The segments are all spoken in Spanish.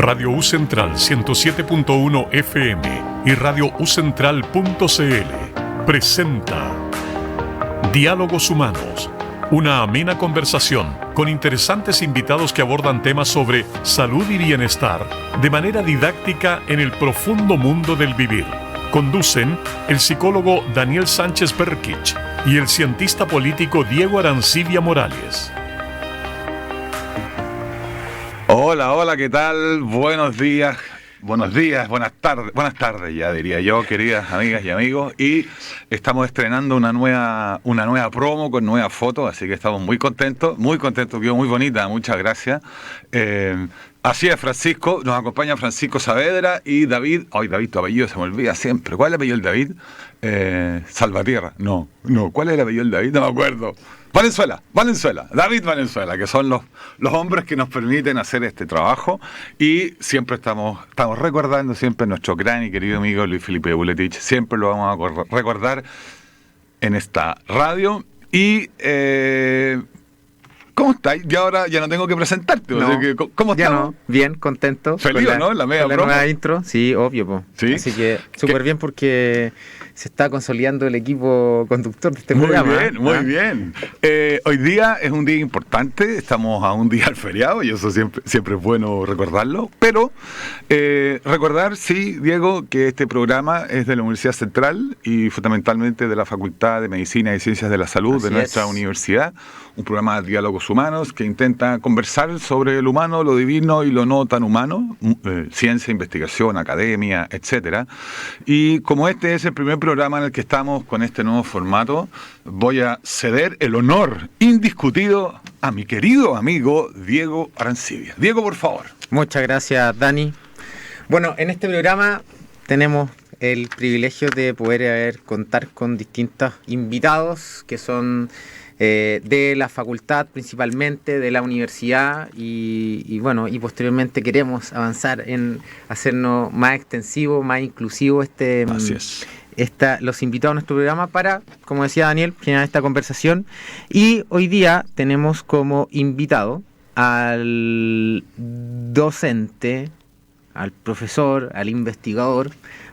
Radio U Central 107.1 FM y Radio ucentral.cl presenta Diálogos Humanos, una amena conversación con interesantes invitados que abordan temas sobre salud y bienestar de manera didáctica en el profundo mundo del vivir. Conducen el psicólogo Daniel Sánchez Perkich y el cientista político Diego Arancibia Morales. Hola, ¿qué tal? Buenas tardes ya diría yo, queridas amigas y amigos, y estamos estrenando una nueva promo con nuevas fotos, así que estamos muy contentos, quedó muy bonita, muchas gracias. Así es, Francisco, nos acompaña Francisco Saavedra y David, David, tu apellido se me olvida siempre, ¿cuál es el apellido del David? Salvatierra, no, ¿cuál es el apellido del David? No me acuerdo. David Valenzuela, que son los hombres que nos permiten hacer este trabajo, y siempre estamos recordando siempre a nuestro gran y querido amigo Luis Felipe Buletich, siempre lo vamos a recordar en esta radio. Y ¿cómo estás? Y ahora ya no tengo que presentarte. No, o sea que, ¿cómo estás? No, bien, contento. Feliz, ¿no? La nueva intro, sí, obvio, po. ¿Sí? Así que súper bien porque se está consolidando el equipo conductor de este programa. Muy bien. Hoy día es un día importante, estamos a un día al feriado y eso siempre es bueno recordarlo, pero recordar, sí, Diego, que este programa es de la Universidad Central y fundamentalmente de la Facultad de Medicina y Ciencias de la Salud de nuestra universidad, un programa de diálogos humanos que intenta conversar sobre el humano, lo divino y lo no tan humano, ciencia, investigación, academia, etcétera. Y como este es el primer programa en el que estamos con este nuevo formato, voy a ceder el honor indiscutido a mi querido amigo Diego Arancibia. Diego, por favor. Muchas gracias, Dani. Bueno, en este programa tenemos el privilegio de poder contar con distintos invitados que son de la facultad principalmente, de la universidad y posteriormente queremos avanzar en hacernos más extensivo, más inclusivo Así es. Los invitados a nuestro programa para, como decía Daniel, generar esta conversación. Y hoy día tenemos como invitado al docente, al profesor, al investigador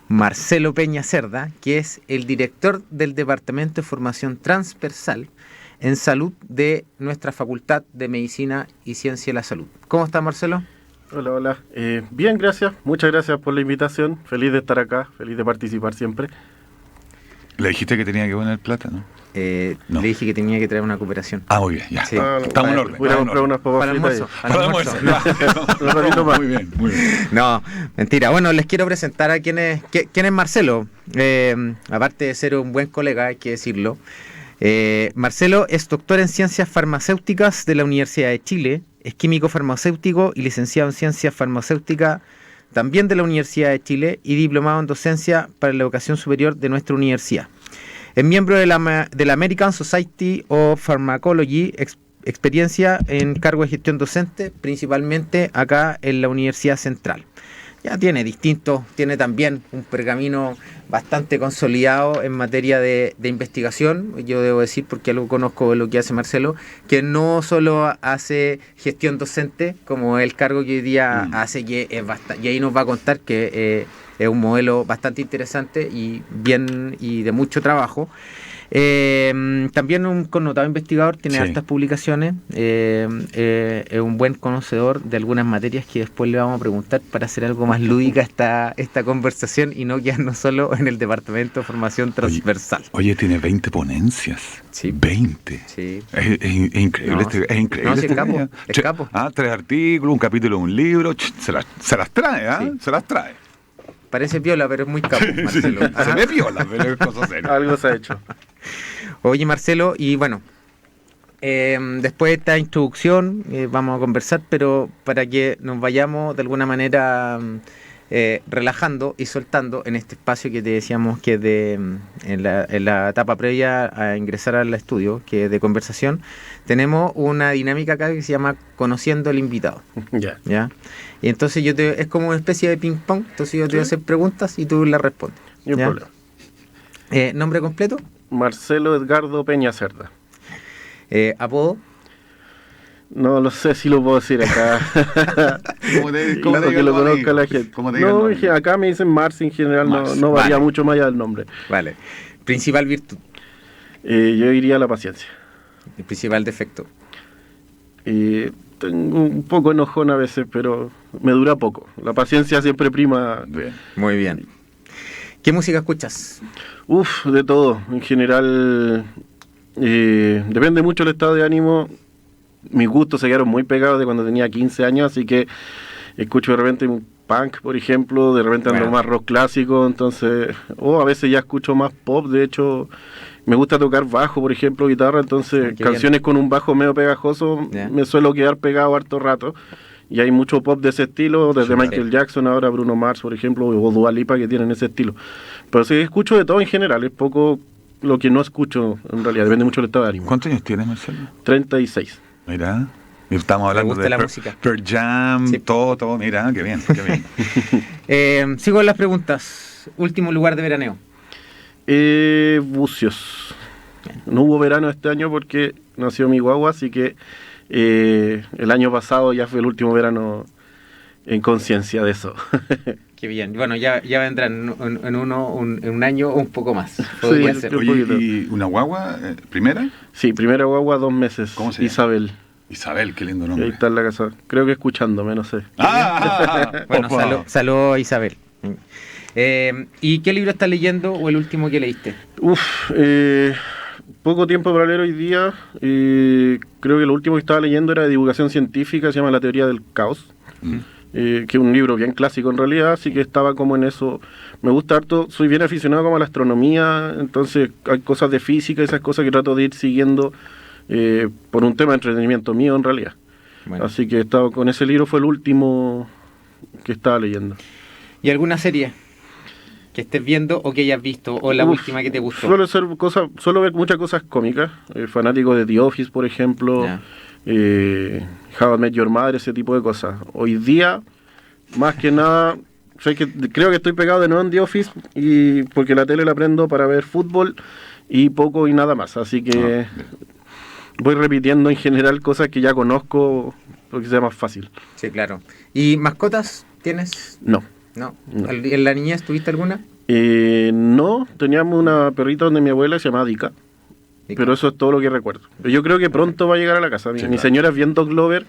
Marcelo Peña Cerda, que es el director del Departamento de Formación Transversal en Salud de nuestra Facultad de Medicina y Ciencia de la Salud. ¿Cómo está, Marcelo? Hola. Bien, gracias. Muchas gracias por la invitación. Feliz de estar acá, feliz de participar siempre. Le dijiste que tenía que poner plata, ¿no? No. Le dije que tenía que traer una cooperación. Muy bien, ya. Sí. Estamos en orden. Voy a comprar unas papas fritas. Para el almuerzo. Un ratito más. Muy bien. No, mentira. Bueno, les quiero presentar a quién es Marcelo. Aparte de ser un buen colega, hay que decirlo. Marcelo es doctor en Ciencias Farmacéuticas de la Universidad de Chile, es químico farmacéutico y licenciado en Ciencias Farmacéuticas también de la Universidad de Chile y diplomado en docencia para la educación superior de nuestra universidad. Es miembro de la American Society of Pharmacology, experiencia en cargo de gestión docente, principalmente acá en la Universidad Central. Ya tiene también un pergamino bastante consolidado en materia de investigación. Yo debo decir, porque algo conozco de lo que hace Marcelo, que no solo hace gestión docente, como el cargo que hoy día hace, que es y ahí nos va a contar que es un modelo bastante interesante y de mucho trabajo. También un connotado investigador, tiene hartas publicaciones, es un buen conocedor de algunas materias que después le vamos a preguntar para hacer algo más lúdica esta conversación y no quedarnos solo en el Departamento de Formación Transversal. Oye, tiene 20 ponencias. Sí. 20. Sí. Es increíble. Es increíble. Es capo. 3 artículos, un capítulo de un libro. Se las trae, Sí. Se las trae. Parece piola, pero es muy capo, Marcelo. Se ve piola, pero es cosa seria. Algo se ha hecho. Oye, Marcelo, y bueno, después de esta introducción vamos a conversar, pero para que nos vayamos de alguna manera relajando y soltando en este espacio que te decíamos que en la etapa previa a ingresar al estudio, que es de conversación, tenemos una dinámica acá que se llama Conociendo al Invitado. ¿Ya? Y entonces es como una especie de ping pong, entonces yo te voy a hacer preguntas y tú las respondes. Ni un problema. ¿Nombre completo? Marcelo Edgardo Peña Cerda. ¿Apodo? No lo sé si lo puedo decir acá. ¿Cómo Que lo conozca la gente. No, acá me dicen Mars en general, Mars. no varía Vale. mucho más allá del nombre. Vale. Principal virtud, Yo diría la paciencia. el principal defecto. Tengo un poco enojón a veces, pero me dura poco. La paciencia siempre prima. Bien. Muy bien. ¿Qué música escuchas? De todo. En general, depende mucho del estado de ánimo. Mis gustos se quedaron muy pegados de cuando tenía 15 años, así que escucho de repente un punk, por ejemplo, de repente ando Bueno. más rock clásico, entonces, a veces ya escucho más pop. De hecho, me gusta tocar bajo, por ejemplo, guitarra, entonces Qué canciones con un bajo medio pegajoso Ya. me suelo quedar pegado harto rato. Y hay mucho pop de ese estilo, desde Sí. Michael Jackson, ahora Bruno Mars, por ejemplo, o Dua Lipa, que tienen ese estilo. Pero sí, escucho de todo en general, es poco lo que no escucho en realidad, depende mucho del estado de ánimo. ¿Cuántos años tienes, Marcelo? 36. Mira, y estamos hablando gusta de la Pearl- música. Pearl Jam, Sí. todo, mira, qué bien, qué bien. Sigo con las preguntas. Último lugar de veraneo. Bucios. No hubo verano este año porque nació mi guagua, así que el año pasado ya fue el último verano en conciencia de eso. Qué bien. Bueno, ya vendrán en un año o un poco más. Podría Sí, ser. yo- Oye, poquito. ¿y una guagua primera? Sí, primera guagua, 2 meses. ¿Cómo se llama? Isabel. Isabel, qué lindo Ahí nombre. está en la casa. Creo que escuchándome, no sé. Bueno, opa. saludos a Isabel. ¿Y qué libro estás leyendo o el último que leíste? Poco tiempo para leer hoy día. Creo que lo último que estaba leyendo era de divulgación científica, se llama La teoría del caos. Que es un libro bien clásico en realidad, así que estaba como en eso. Me gusta harto, soy bien aficionado como a la astronomía, entonces hay cosas de física, esas cosas que trato de ir siguiendo por un tema de entretenimiento mío en realidad. Bueno. Así que estaba con ese libro, fue el último que estaba leyendo. ¿Y alguna serie que estés viendo o que hayas visto o la última que te gustó? Suelo ver muchas cosas cómicas, fanático de The Office, por ejemplo, Ya. How I Met Your Mother, ese tipo de cosas. Hoy día, más que nada, creo que estoy pegado de nuevo en The Office porque la tele la prendo para ver fútbol y poco y nada más. Así que voy repitiendo en general cosas que ya conozco porque sea más fácil. Sí, claro. ¿Y mascotas tienes? No. No. No. ¿En la niñez tuviste alguna? No, teníamos una perrita donde mi abuela se llamaba Dika. Pero eso es todo lo que recuerdo. Yo creo que pronto va a llegar a la casa. Mi claro. señora es bien dog lover,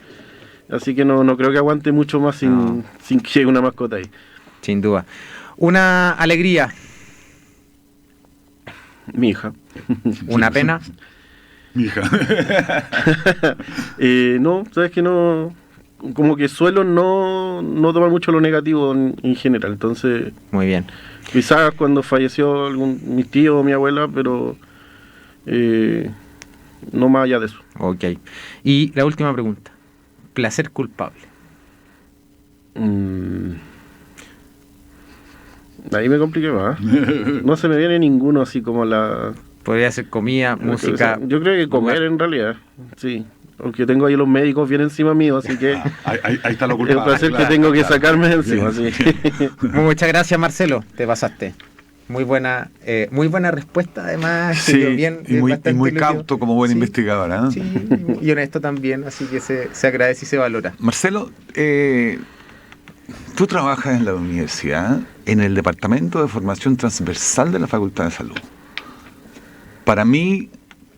así que no creo que aguante mucho más sin que llegue una mascota ahí. Sin duda. Una alegría, Mi hija. una pena. Mi hija. No, sabes que no. Como que suelo no tomar mucho lo negativo en general. Entonces, Muy bien. quizás cuando falleció mi tío o mi abuela, pero no más allá de eso. Ok. Y la última pregunta. Placer culpable. Ahí me compliqué más. No se me viene ninguno así como la... Podría ser comida, música. Yo creo que comer lugar. en realidad, sí. Porque tengo ahí los médicos bien encima mío, así que Ahí está lo es culpable. un placer claro, que tengo que claro. sacarme de encima, Bien. sí. Muchas gracias, Marcelo. Te pasaste. Muy buena respuesta, además. Sí, estuvo bien, y muy bastante lúcido. cauto como buen Sí, investigador, ¿eh? Sí, y honesto también, así que se agradece y se valora. Marcelo, tú trabajas en la universidad en el Departamento de Formación Transversal de la Facultad de Salud. Para mí,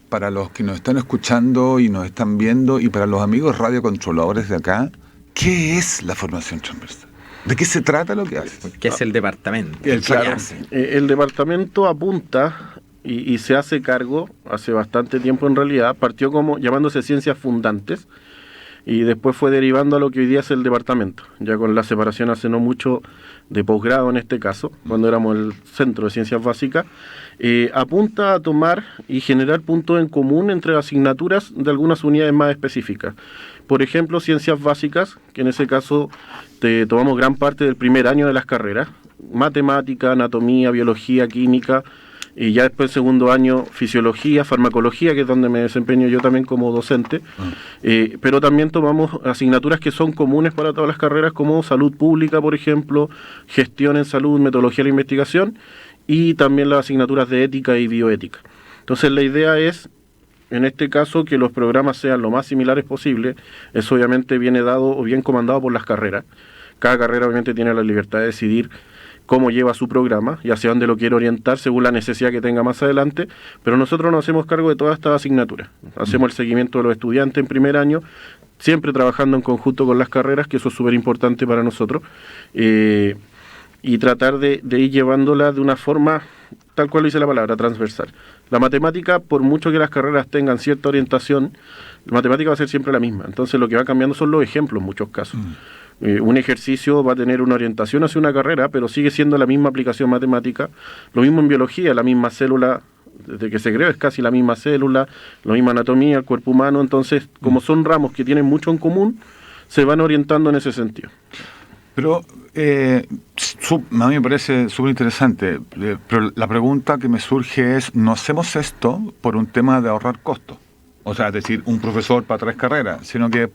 para los que nos están escuchando y nos están viendo y para los amigos radiocontroladores de acá, ¿qué es la formación transversal? ¿De qué se trata lo que haces? Que es el departamento. Claro. ¿Qué hace? El departamento apunta y se hace cargo, hace bastante tiempo en realidad, partió como llamándose Ciencias Fundantes y después fue derivando a lo que hoy día es el departamento, ya con la separación hace no mucho de posgrado en este caso, cuando éramos el Centro de Ciencias Básicas, apunta a tomar y generar puntos en común entre asignaturas de algunas unidades más específicas. Por ejemplo, Ciencias Básicas, que en ese caso tomamos gran parte del primer año de las carreras, matemática, anatomía, biología, química, y ya después segundo año fisiología, farmacología, que es donde me desempeño yo también como docente, pero también tomamos asignaturas que son comunes para todas las carreras como salud pública, por ejemplo, gestión en salud, metodología de la investigación y también las asignaturas de ética y bioética. Entonces la idea es en este caso, que los programas sean lo más similares posible. Eso obviamente viene dado o bien comandado por las carreras. Cada carrera obviamente tiene la libertad de decidir cómo lleva su programa y hacia dónde lo quiere orientar según la necesidad que tenga más adelante, pero nosotros nos hacemos cargo de todas estas asignaturas. Hacemos el seguimiento de los estudiantes en primer año, siempre trabajando en conjunto con las carreras, que eso es súper importante para nosotros, y tratar de ir llevándola de una forma, tal cual dice la palabra, transversal. La matemática, por mucho que las carreras tengan cierta orientación, la matemática va a ser siempre la misma. Entonces lo que va cambiando son los ejemplos en muchos casos. Un ejercicio va a tener una orientación hacia una carrera, pero sigue siendo la misma aplicación matemática. Lo mismo en biología, la misma célula, desde que se creó es casi la misma célula, la misma anatomía, el cuerpo humano. Entonces, como son ramos que tienen mucho en común, se van orientando en ese sentido. Pero a mí me parece súper interesante, pero la pregunta que me surge es, ¿no hacemos esto por un tema de ahorrar costos? O sea, es decir, un profesor para 3 carreras, sino que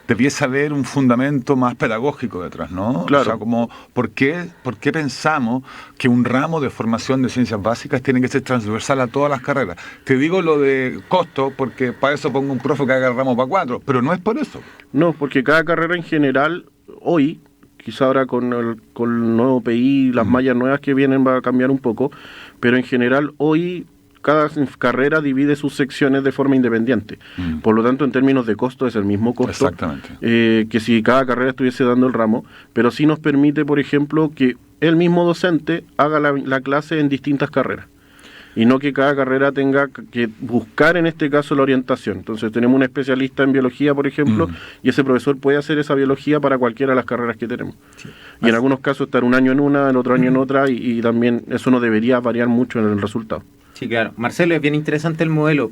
debiese haber un fundamento más pedagógico detrás, ¿no? Claro. O sea, como, ¿por qué pensamos que un ramo de formación de ciencias básicas tiene que ser transversal a todas las carreras? Te digo lo de costo, porque para eso pongo un profe que haga el ramo para 4, pero no es por eso. No, porque cada carrera en general, hoy, quizá ahora con el nuevo PI, las mallas nuevas que vienen va a cambiar un poco, pero en general hoy cada carrera divide sus secciones de forma independiente. Por lo tanto, en términos de costo es el mismo costo. Exactamente. Que si cada carrera estuviese dando el ramo, pero sí nos permite, por ejemplo, que el mismo docente haga la clase en distintas carreras. Y no que cada carrera tenga que buscar, en este caso, la orientación. Entonces tenemos un especialista en biología, por ejemplo, y ese profesor puede hacer esa biología para cualquiera de las carreras que tenemos. Sí. Y en algunos casos estar un año en una, el otro año en otra, y también eso no debería variar mucho en el resultado. Sí, claro. Marcelo, es bien interesante el modelo.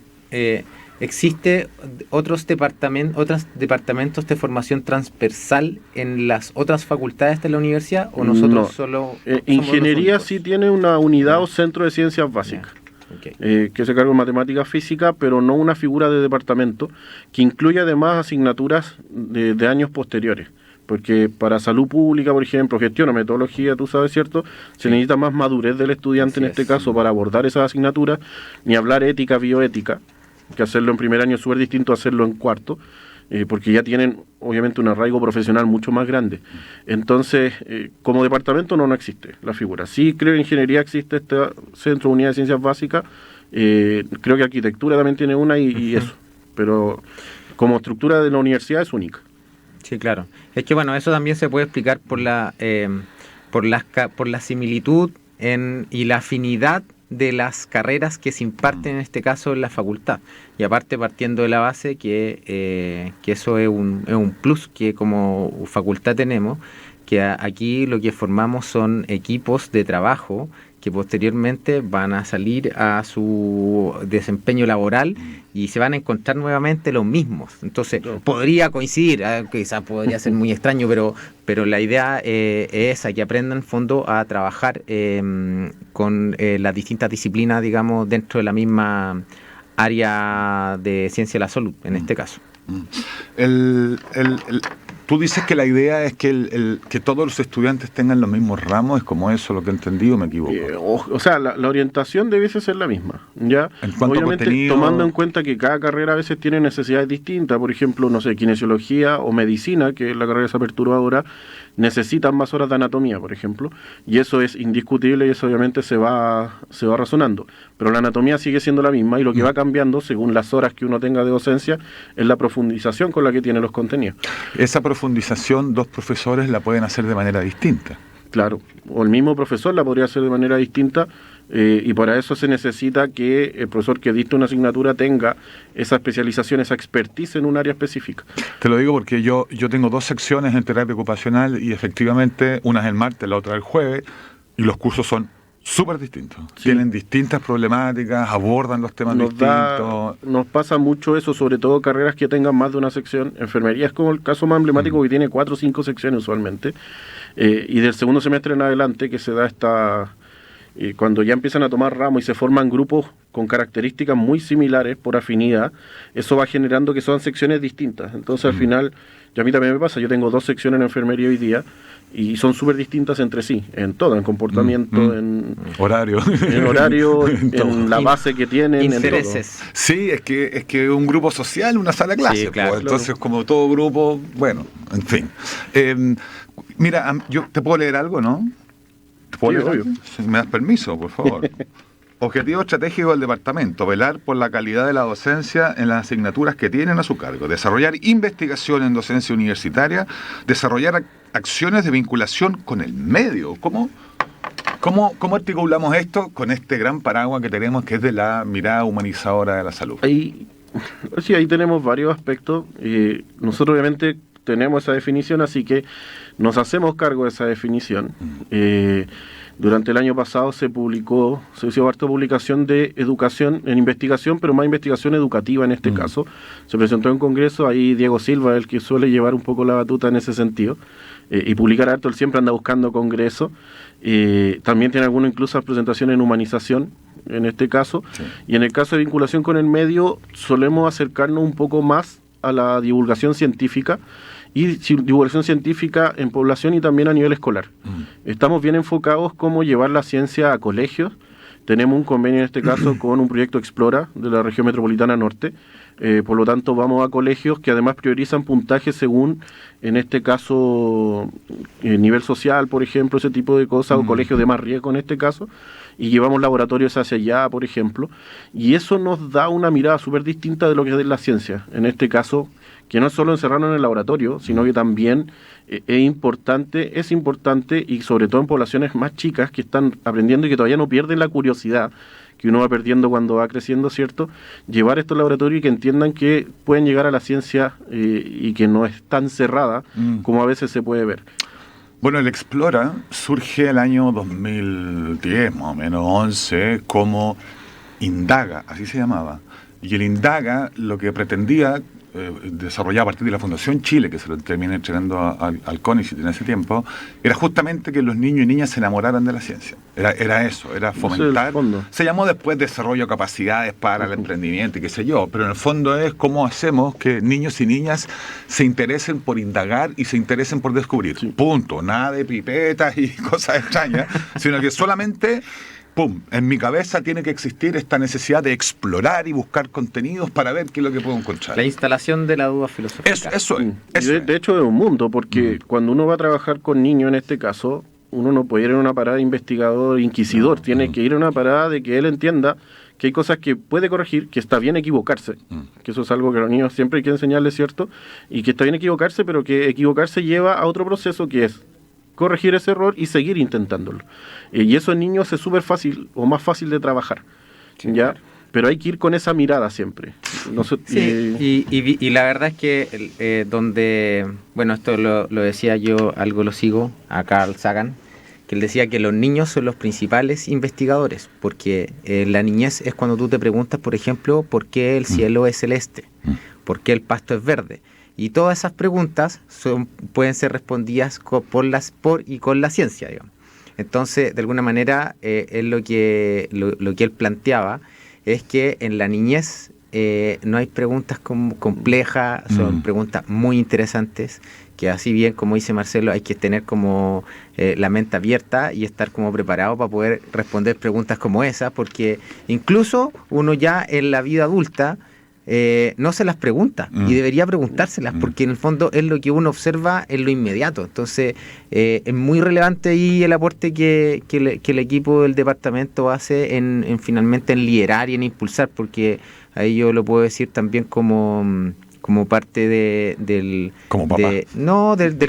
¿Existe otros departamentos de formación transversal en las otras facultades de la universidad o nosotros solo? Ingeniería sí tiene una unidad o centro de ciencias básicas. Okay. Que se carga en matemática física, pero no una figura de departamento, que incluye además asignaturas de años posteriores. Porque para salud pública, por ejemplo, gestión o metodología, tú sabes, ¿cierto? Se necesita más madurez del estudiante en este caso para abordar esas asignaturas, ni hablar ética, bioética, que hacerlo en primer año es súper distinto a hacerlo en cuarto, porque ya tienen obviamente un arraigo profesional mucho más grande. Entonces, como departamento no existe la figura. Sí creo que en ingeniería existe este centro de unidad de ciencias básicas, creo que arquitectura también tiene una y eso, pero como estructura de la universidad es única. Sí, claro. Es que bueno, eso también se puede explicar por la similitud y la afinidad de las carreras que se imparten en este caso en la facultad. Y aparte partiendo de la base que eso es un plus que como facultad tenemos, que aquí lo que formamos son equipos de trabajo que posteriormente van a salir a su desempeño laboral y se van a encontrar nuevamente los mismos. Entonces, podría coincidir, quizás podría ser muy extraño, pero la idea es esa, que aprendan en fondo a trabajar con las distintas disciplinas, digamos, dentro de la misma área de ciencia de la salud, en este caso. Tú dices que la idea es que todos los estudiantes tengan los mismos ramos, ¿es como eso lo que he entendido o me equivoco? O sea, la orientación debiese ser la misma, ¿ya? En cuanto obviamente, a contenido, tomando en cuenta que cada carrera a veces tiene necesidades distintas, por ejemplo, no sé, kinesiología o medicina, que es la carrera de esa perturbadora, necesitan más horas de anatomía, por ejemplo, y eso es indiscutible y eso obviamente se va razonando. Pero la anatomía sigue siendo la misma y lo que va cambiando según las horas que uno tenga de docencia es la profundización con la que tiene los contenidos. Esa profundización, 2 profesores la pueden hacer de manera distinta. Claro, o el mismo profesor la podría hacer de manera distinta, y para eso se necesita que el profesor que dicta una asignatura tenga esa especialización, esa expertise en un área específica. Te lo digo porque yo tengo 2 secciones en terapia ocupacional y efectivamente una es el martes, la otra el jueves, y los cursos son súper distintos. Sí. Tienen distintas problemáticas, abordan los temas distintos. Nos pasa mucho eso, sobre todo carreras que tengan más de una sección. Enfermería es como el caso más emblemático, que tiene 4 o 5 secciones usualmente. Y del segundo semestre en adelante que se da cuando ya empiezan a tomar ramos y se forman grupos con características muy similares por afinidad, eso va generando que son secciones distintas. Entonces al final Y a mí también me pasa, yo tengo 2 secciones en enfermería hoy día y son súper distintas entre sí, en todo, en comportamiento, en horario, en la base que tienen, intereses. En todo. Sí, es que es un grupo social, una sala de clase, Sí, claro, pues, entonces como todo grupo, bueno, en fin. Mira, yo te puedo leer algo, ¿no? ¿Te puedo leer obvio. algo? Si me das permiso, por favor. Objetivo estratégico del departamento: velar por la calidad de la docencia en las asignaturas que tienen a su cargo, desarrollar investigación en docencia universitaria, desarrollar acciones de vinculación con el medio. ¿Cómo articulamos esto con este gran paraguas que tenemos, que es de la mirada humanizadora de la salud? Ahí tenemos varios aspectos. Nosotros obviamente tenemos esa definición, así que nos hacemos cargo de esa definición. Durante el año pasado se hizo harta publicación de educación en investigación, pero más investigación educativa en este caso. Se presentó en un congreso, ahí Diego Silva, el que suele llevar un poco la batuta en ese sentido, y publicar harto, él siempre anda buscando congresos. También tiene alguna incluso presentación en humanización, en este caso. Sí. Y en el caso de vinculación con el medio, solemos acercarnos un poco más a la divulgación científica, y divulgación científica en población y también a nivel escolar. Estamos bien enfocados cómo llevar la ciencia a colegios. Tenemos un convenio en este caso con un proyecto Explora de la región metropolitana norte. Por lo tanto, vamos a colegios que además priorizan puntajes según, en este caso, nivel social, por ejemplo, ese tipo de cosas, o colegios de más riesgo en este caso, y llevamos laboratorios hacia allá, por ejemplo, y eso nos da una mirada súper distinta de lo que es la ciencia. En este caso, que no es solo encerrarnos en el laboratorio, sino que también es importante, y sobre todo en poblaciones más chicas que están aprendiendo y que todavía no pierden la curiosidad que uno va perdiendo cuando va creciendo, ¿cierto? Llevar estos laboratorios y que entiendan que pueden llegar a la ciencia y que no es tan cerrada como a veces se puede ver. Bueno, el Explora surge el año 2010, más o menos 11, como Indaga, así se llamaba. Y el Indaga lo que pretendía desarrollado a partir de la Fundación Chile, que se lo terminé entrenando al CONICET en ese tiempo, era justamente que los niños y niñas se enamoraran de la ciencia. Era eso, era fomentar. Se llamó después desarrollo de capacidades para el emprendimiento y qué sé yo, pero en el fondo es cómo hacemos que niños y niñas se interesen por indagar y se interesen por descubrir. Sí. Punto. Nada de pipetas y cosas extrañas, sino que solamente... ¡Pum! En mi cabeza tiene que existir esta necesidad de explorar y buscar contenidos para ver qué es lo que puedo encontrar. La instalación de la duda filosófica. Eso es. De hecho es un mundo, porque cuando uno va a trabajar con niños en este caso, uno no puede ir en una parada de investigador, inquisidor, tiene que ir en una parada de que él entienda que hay cosas que puede corregir, que está bien equivocarse, que eso es algo que a los niños siempre hay que enseñarles, ¿cierto? Y que está bien equivocarse, pero que equivocarse lleva a otro proceso que es corregir ese error y seguir intentándolo. Y eso en niños es súper fácil o más fácil de trabajar, sí, ¿ya? Pero hay que ir con esa mirada siempre. No sé, sí, y la verdad es que donde, bueno, esto lo decía yo, algo lo sigo, a Carl Sagan, que él decía que los niños son los principales investigadores, porque la niñez es cuando tú te preguntas, por ejemplo, ¿por qué el cielo es celeste? ¿Por qué el pasto es verde? Y todas esas preguntas pueden ser respondidas por y con la ciencia, digamos. Entonces, de alguna manera, lo que él planteaba es que en la niñez no hay preguntas complejas, son preguntas muy interesantes, que así bien, como dice Marcelo, hay que tener como la mente abierta y estar como preparado para poder responder preguntas como esas, porque incluso uno ya en la vida adulta no se las pregunta y debería preguntárselas, porque en el fondo es lo que uno observa en lo inmediato. Entonces es muy relevante ahí el aporte que el equipo del departamento hace en finalmente en liderar y en impulsar, porque ahí yo lo puedo decir también como parte del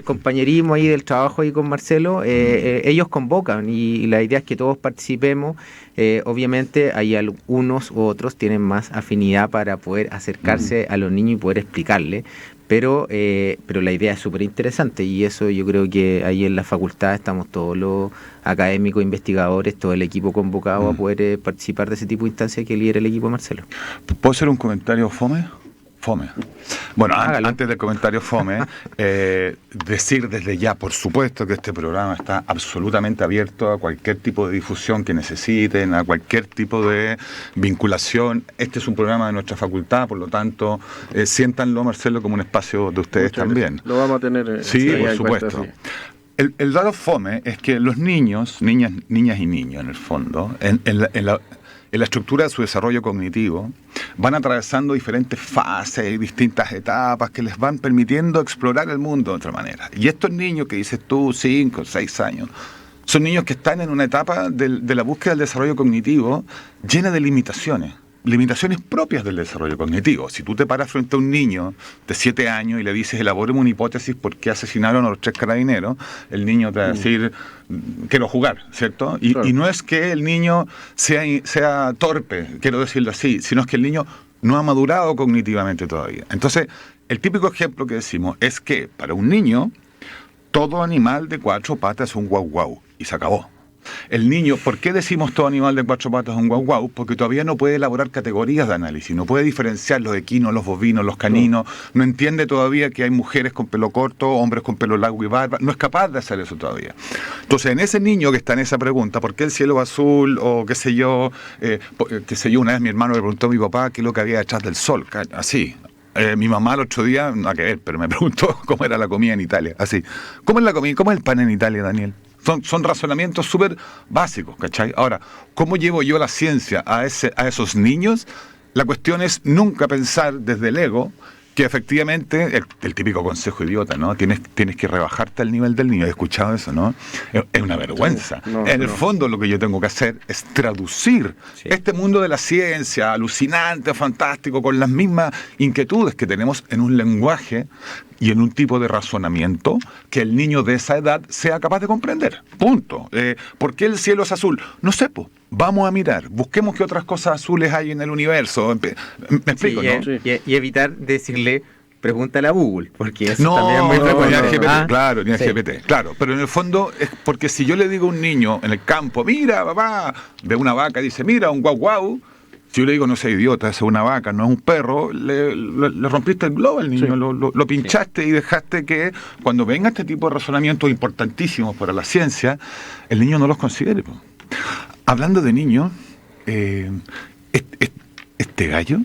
compañerismo ahí, del trabajo ahí con Marcelo. Ellos convocan y la idea es que todos participemos. Obviamente hay unos u otros tienen más afinidad para poder acercarse a los niños y poder explicarles, pero la idea es súper interesante, y eso yo creo que ahí en la facultad estamos todos los académicos, investigadores, todo el equipo convocado a poder participar de ese tipo de instancias que lidera el equipo Marcelo. ¿Puedo hacer un comentario fome? Bueno, Hágalo. antes del comentario fome, decir desde ya, por supuesto, que este programa está absolutamente abierto a cualquier tipo de difusión que necesiten, a cualquier tipo de vinculación. Este es un programa de nuestra facultad, por lo tanto, siéntanlo, Marcelo, como un espacio de ustedes Muchas también. gracias. Lo vamos a tener. Sí, ahí por en cuenta, supuesto. sí. El dato fome es que los niños, niñas y niños en el fondo, en la estructura de su desarrollo cognitivo, van atravesando diferentes fases y distintas etapas que les van permitiendo explorar el mundo de otra manera. Y estos niños que dices tú, 5, 6 años, son niños que están en una etapa de la búsqueda del desarrollo cognitivo llena de limitaciones propias del desarrollo cognitivo. Si tú te paras frente a un niño de 7 años y le dices, elabóreme una hipótesis por qué asesinaron a los 3 carabineros, el niño te va a decir, quiero jugar, ¿cierto? Claro. Y no es que el niño sea torpe, quiero decirlo así, sino es que el niño no ha madurado cognitivamente todavía. Entonces, el típico ejemplo que decimos es que para un niño, todo animal de 4 patas es un guau guau, y se acabó. El niño, ¿por qué decimos todo animal de 4 patas es un guau guau? Porque todavía no puede elaborar categorías de análisis, no puede diferenciar los equinos, los bovinos, los caninos, no entiende todavía que hay mujeres con pelo corto, hombres con pelo largo y barba, no es capaz de hacer eso todavía. Entonces, en ese niño que está en esa pregunta, ¿por qué el cielo es azul? O qué sé yo, una vez mi hermano le preguntó a mi papá qué es lo que había detrás del sol, así. Mi mamá el otro día, nada que ver, pero me preguntó cómo era la comida en Italia, así. ¿Cómo es la comida? ¿Cómo es el pan en Italia, Daniel? Son razonamientos súper básicos, ¿cachai? Ahora, ¿cómo llevo yo la ciencia a esos niños? La cuestión es nunca pensar desde el ego que efectivamente, el típico consejo idiota, ¿no? Tienes que rebajarte al nivel del niño. ¿He escuchado eso, no? Es una vergüenza. En el fondo lo que yo tengo que hacer es traducir este mundo de la ciencia, alucinante, fantástico, con las mismas inquietudes que tenemos en un lenguaje y en un tipo de razonamiento que el niño de esa edad sea capaz de comprender. Punto. ¿Por qué el cielo es azul? No sé, po. Vamos a mirar, busquemos qué otras cosas azules hay en el universo. Me explico, ¿no? Y evitar decirle, pregúntale a Google, porque eso No, también es muy frecuente. ni a GPT, Ah, claro, ni a sí. GPT, claro. Pero en el fondo es porque si yo le digo a un niño en el campo, mira, papá, ve una vaca y dice, mira, un guau guau. Si yo le digo, no sea idiota, es una vaca, no es un perro, le rompiste el globo al niño, Sí. lo pinchaste y dejaste que cuando venga este tipo de razonamientos importantísimos para la ciencia, el niño no los considere. Po. Hablando de niños, este gallo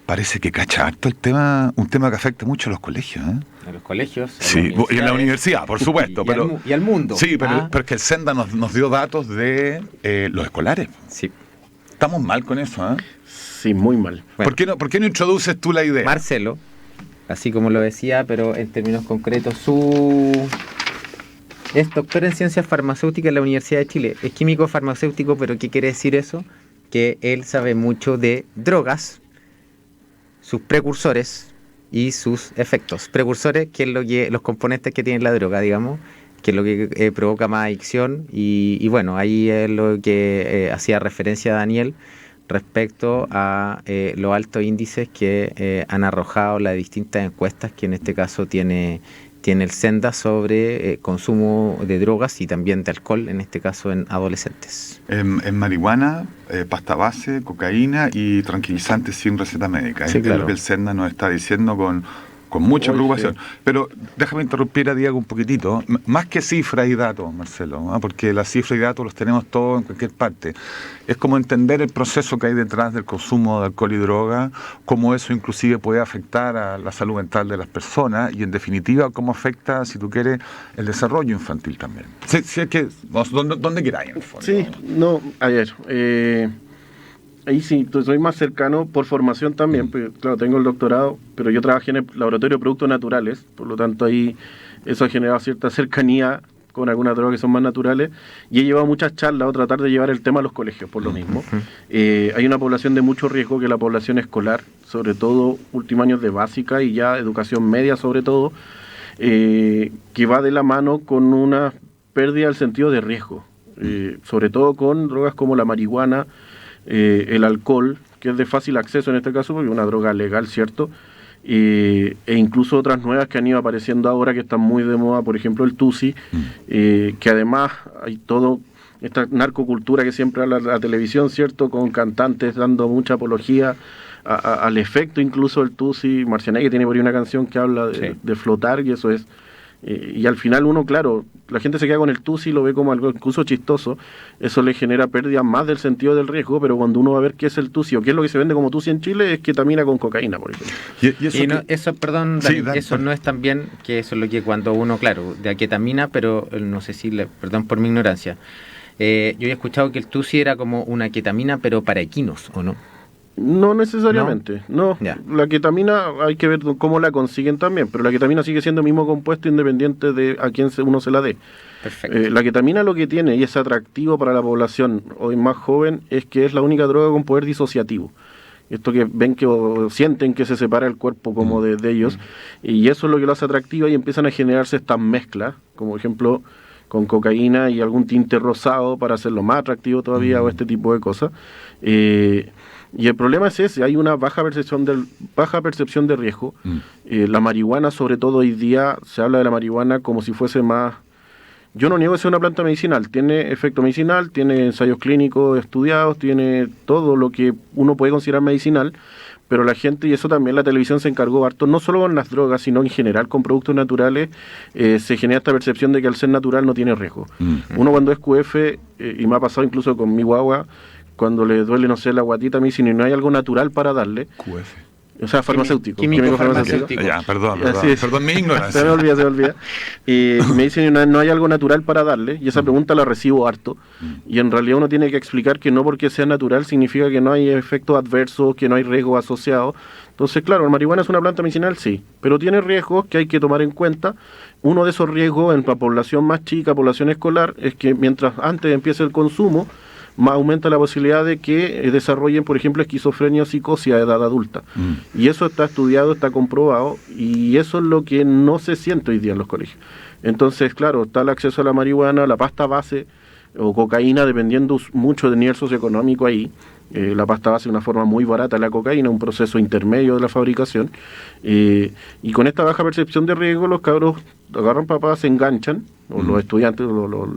parece que cacha harto un tema que afecta mucho a los colegios. A los colegios. a Sí, las y en la universidad, por supuesto. y al mundo. Sí, pero es que el Senda nos dio datos de los escolares. Sí. Estamos mal con eso, ¿eh? Sí, muy mal. Bueno. ¿Por qué no introduces tú la idea? Marcelo, así como lo decía, pero en términos concretos, es doctor en ciencias farmacéuticas en la Universidad de Chile. Es químico farmacéutico, pero ¿qué quiere decir eso? Que él sabe mucho de drogas, sus precursores y sus efectos. Precursores, que es los componentes que tiene la droga, digamos, que es lo que provoca más adicción. Y bueno, ahí es lo que hacía referencia a Daniel respecto a los altos índices que han arrojado las distintas encuestas que en este caso tiene el Senda sobre consumo de drogas y también de alcohol, en este caso en adolescentes. En marihuana, pasta base, cocaína y tranquilizantes sin receta médica. Sí, Es claro. lo que el Senda nos está diciendo con mucha preocupación. Sí. Pero déjame interrumpir a Diego un poquitito. Más que cifras y datos, Marcelo, ¿no? Porque las cifras y datos los tenemos todos en cualquier parte. Es como entender el proceso que hay detrás del consumo de alcohol y droga, cómo eso inclusive puede afectar a la salud mental de las personas y en definitiva cómo afecta, si tú quieres, el desarrollo infantil también. Si es que, ¿dónde queráis en el fondo? Sí, no, a ver, ahí sí, soy más cercano por formación también, porque, claro, tengo el doctorado, pero yo trabajé en el laboratorio de productos naturales, por lo tanto ahí eso ha generado cierta cercanía con algunas drogas que son más naturales, y he llevado muchas charlas o tratar de llevar el tema a los colegios, por lo mismo. Hay una población de mucho riesgo, que es la población escolar, sobre todo últimos años de básica y ya educación media sobre todo, que va de la mano con una pérdida del sentido de riesgo, sobre todo con drogas como la marihuana, el alcohol, que es de fácil acceso en este caso, porque es una droga legal, ¿cierto? E incluso otras nuevas que han ido apareciendo ahora, que están muy de moda, por ejemplo el Tusi, que además hay todo esta narcocultura que siempre habla la televisión, ¿cierto? Con cantantes dando mucha apología al efecto incluso del tusi. Marcianeque tiene por ahí una canción que habla de flotar, y eso es. Y al final uno, claro, la gente se queda con el tusi y lo ve como algo incluso chistoso. Eso le genera pérdida más del sentido del riesgo, pero cuando uno va a ver qué es el tusi o qué es lo que se vende como tusi en Chile, es ketamina con cocaína, por ejemplo. Perdón, Dani, eso no es tan bien, que eso es lo que cuando uno, claro, de ketamina, pero no sé si, perdón por mi ignorancia, yo he escuchado que el tusi era como una ketamina, pero para equinos, ¿o no? No necesariamente, no. Ya. La ketamina hay que ver cómo la consiguen también, pero la ketamina sigue siendo el mismo compuesto independiente de a quién uno se la dé. Perfecto. La ketamina lo que tiene, y es atractivo para la población hoy más joven, es que es la única droga con poder disociativo. Esto que ven que o sienten que se separa el cuerpo como de ellos, y eso es lo que lo hace atractiva, y empiezan a generarse estas mezclas, como por ejemplo con cocaína y algún tinte rosado para hacerlo más atractivo todavía, o este tipo de cosas. Y el problema es ese, hay una baja percepción de riesgo. La marihuana, sobre todo hoy día, se habla de la marihuana como si fuese más... Yo no niego que sea una planta medicinal, tiene efecto medicinal, tiene ensayos clínicos estudiados, tiene todo lo que uno puede considerar medicinal, pero la gente, y eso también la televisión se encargó harto, no solo con las drogas, sino en general con productos naturales, se genera esta percepción de que al ser natural no tiene riesgo. Uno cuando es QF, y me ha pasado incluso con mi guagua, cuando le duele, no sé, la guatita, me dicen, y no hay algo natural para darle. QF. O sea, farmacéutico. Químico farmacéutico. Ya, perdón, mi ignorancia. Se me olvida. Y me dicen, no hay algo natural para darle, y esa pregunta la recibo harto. Y en realidad uno tiene que explicar que no porque sea natural significa que no hay efectos adversos, que no hay riesgos asociados. Entonces, claro, la marihuana es una planta medicinal, sí, pero tiene riesgos que hay que tomar en cuenta. Uno de esos riesgos en la población más chica, población escolar, es que mientras antes empiece el consumo, más aumenta la posibilidad de que desarrollen, por ejemplo, esquizofrenia o psicosis a edad adulta. Y eso está estudiado, está comprobado, y eso es lo que no se siente hoy día en los colegios. Entonces, claro, está el acceso a la marihuana, la pasta base o cocaína, dependiendo mucho del nivel socioeconómico ahí. La pasta base es una forma muy barata de la cocaína, un proceso intermedio de la fabricación. Y con esta baja percepción de riesgo, los cabros agarran papás, se enganchan, o los estudiantes,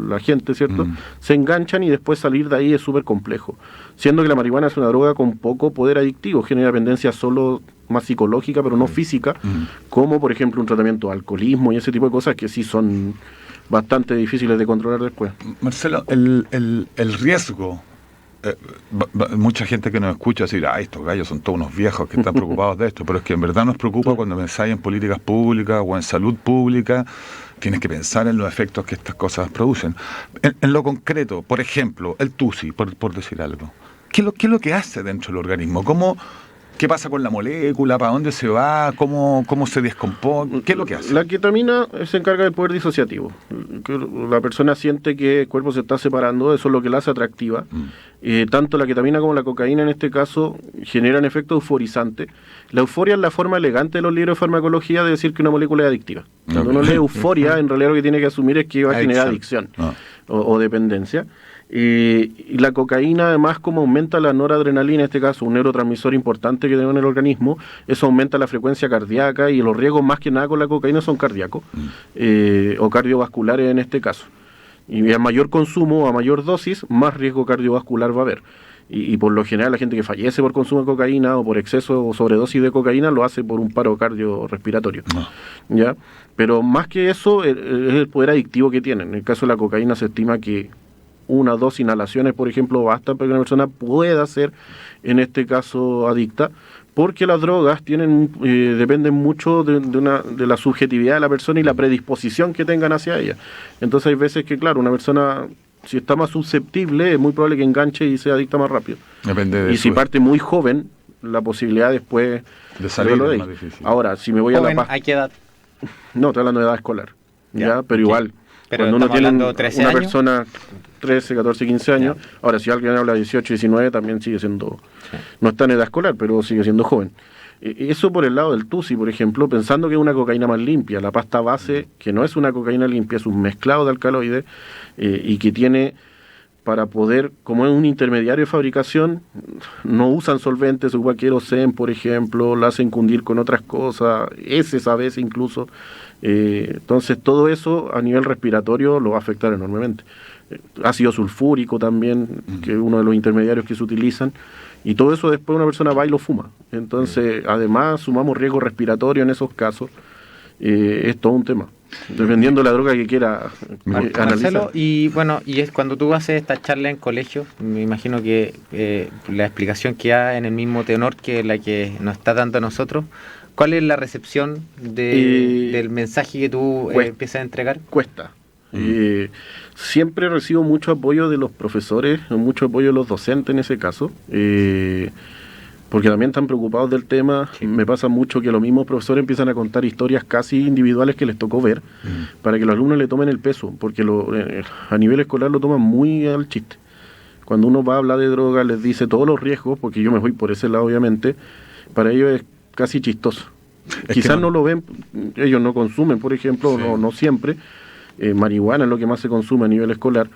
la gente, ¿cierto? Se enganchan, y después salir de ahí es súper complejo. Siendo que la marihuana es una droga con poco poder adictivo, genera dependencia solo más psicológica, pero no física, como por ejemplo un tratamiento de alcoholismo y ese tipo de cosas que sí son bastante difíciles de controlar después. Marcelo, el riesgo... mucha gente que nos escucha decir, estos gallos son todos unos viejos que están preocupados de esto, pero es que en verdad nos preocupa cuando pensáis en políticas públicas o en salud pública. Tienes que pensar en los efectos que estas cosas producen. En lo concreto, por ejemplo, el TUSI, por decir algo, ¿qué es lo que hace dentro del organismo? ¿Qué pasa con la molécula? ¿Para dónde se va? ¿Cómo se descompone? ¿Qué es lo que hace? La ketamina se encarga del poder disociativo. La persona siente que el cuerpo se está separando, eso es lo que la hace atractiva. Tanto la ketamina como la cocaína en este caso generan efecto euforizante. La euforia es la forma elegante de los libros de farmacología de decir que una molécula es adictiva. Cuando uno lee euforia, en realidad lo que tiene que asumir es que va a generar adicción o dependencia. Y la cocaína, además, como aumenta la noradrenalina, en este caso un neurotransmisor importante que tenemos en el organismo, eso aumenta la frecuencia cardíaca, y los riesgos más que nada con la cocaína son cardíacos o cardiovasculares en este caso. Y a mayor consumo, a mayor dosis, más riesgo cardiovascular va a haber. Y por lo general la gente que fallece por consumo de cocaína o por exceso o sobredosis de cocaína lo hace por un paro cardiorrespiratorio. ¿Ya? Pero más que eso, es el poder adictivo que tienen. En el caso de la cocaína se estima que 1 o 2 inhalaciones, por ejemplo, bastan para que una persona pueda ser, en este caso, adicta, porque las drogas dependen mucho de la subjetividad de la persona y la predisposición que tengan hacia ella. Entonces hay veces que, claro, una persona, si está más susceptible, es muy probable que enganche y sea adicta más rápido. Depende y si parte muy joven, la posibilidad después de salir es más difícil. Ahora, si me voy a la pasta... ¿A qué edad? No, estoy hablando de edad escolar. ¿ya? Pero igual, pero cuando uno tiene una 13 años. persona 13, 14, 15 años, ahora si alguien habla de 18, 19, también sigue siendo, no está en edad escolar, pero sigue siendo joven. Eso por el lado del TUSI, por ejemplo, pensando que es una cocaína más limpia. La pasta base, que no es una cocaína limpia, es un mezclado de alcaloides y que tiene, para poder, como es un intermediario de fabricación, no usan solventes, o queroseno, por ejemplo, la hacen cundir con otras cosas, heces a veces incluso. Entonces todo eso a nivel respiratorio lo va a afectar enormemente. Ácido sulfúrico también, que es uno de los intermediarios que se utilizan. Y todo eso después una persona va y lo fuma. Entonces, además, sumamos riesgo respiratorio en esos casos. Es todo un tema. Dependiendo de la droga que quiera analizar. Marcelo, y bueno, y es cuando tú haces esta charla en colegio, me imagino que la explicación que da en el mismo tenor que la que nos está dando a nosotros, ¿cuál es la recepción del mensaje que tú empiezas a entregar? Cuesta. Siempre recibo mucho apoyo de los profesores, mucho apoyo de los docentes en ese caso, porque también están preocupados del tema. Sí. Me pasa mucho que los mismos profesores empiezan a contar historias casi individuales que les tocó ver, para que los alumnos le tomen el peso, porque a nivel escolar lo toman muy al chiste. Cuando uno va a hablar de droga, les dice todos los riesgos, porque yo me voy por ese lado obviamente, para ellos es casi chistoso. Quizás no lo ven, ellos no consumen, por ejemplo, sí. no siempre. Marihuana es lo que más se consume a nivel escolar,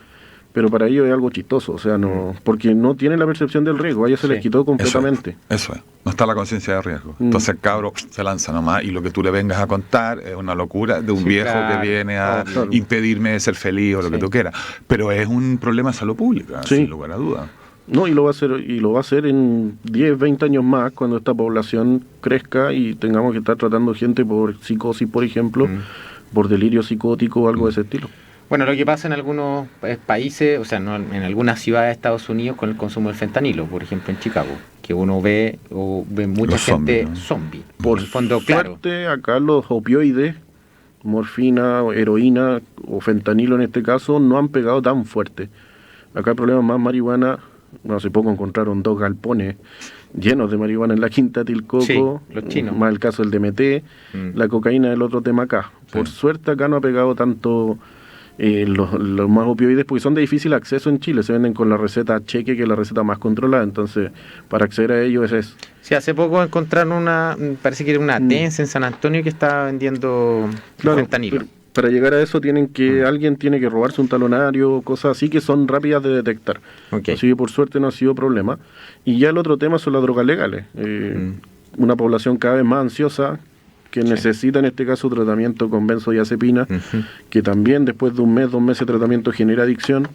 pero para ellos es algo chistoso, o sea, no, porque no tienen la percepción del riesgo, a ellos se les quitó completamente. Eso es, no está la conciencia de riesgo. Entonces el cabro se lanza nomás, y lo que tú le vengas a contar es una locura de un viejo que viene a impedirme de ser feliz o lo que tú quieras, pero es un problema de salud pública, sin lugar a dudas. No, y lo va a hacer en 10, 20 años más, cuando esta población crezca y tengamos que estar tratando gente por psicosis, por ejemplo, por delirio psicótico o algo de ese estilo. Bueno, lo que pasa en algunos países, o sea, no, en algunas ciudades de Estados Unidos con el consumo del fentanilo, por ejemplo en Chicago, que uno ve mucha gente zombie. Por fondo, suerte, acá los opioides, morfina, heroína o fentanilo en este caso, no han pegado tan fuerte. Acá el problema es más marihuana. Hace poco encontraron 2 galpones llenos de marihuana en la Quinta Tilcoco, sí, los chinos. Más el caso del DMT, la cocaína es el otro tema acá. Por suerte acá no ha pegado tanto los más opioides, porque son de difícil acceso en Chile, se venden con la receta cheque, que es la receta más controlada, entonces para acceder a ellos es eso. Sí, hace poco encontraron parece que era una TENS en San Antonio que estaba vendiendo fentanilo. Para llegar a eso alguien tiene que robarse un talonario, cosas así que son rápidas de detectar. Okay. Así que por suerte no ha sido problema. Y ya el otro tema son las drogas legales. Una población cada vez más ansiosa que necesita en este caso tratamiento con benzodiazepina, que también después de 1 mes, 2 meses de tratamiento genera adicción.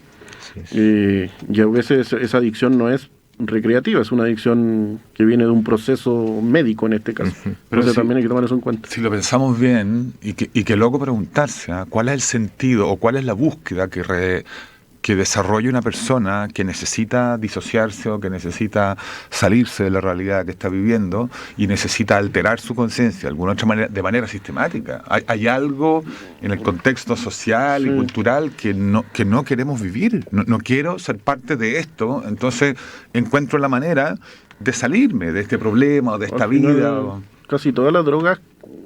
Y a veces esa adicción no es recreativa, es una adicción que viene de un proceso médico en este caso. Pero eso también hay que tomar eso en cuenta. Si lo pensamos bien, y que luego preguntarse cuál es el sentido o cuál es la búsqueda que desarrolla una persona que necesita disociarse o que necesita salirse de la realidad que está viviendo y necesita alterar su conciencia de alguna otra manera, de manera sistemática. Hay algo en el contexto social y cultural que no queremos vivir. No quiero ser parte de esto, entonces encuentro la manera de salirme de este problema o de esta vida. Casi todas las drogas,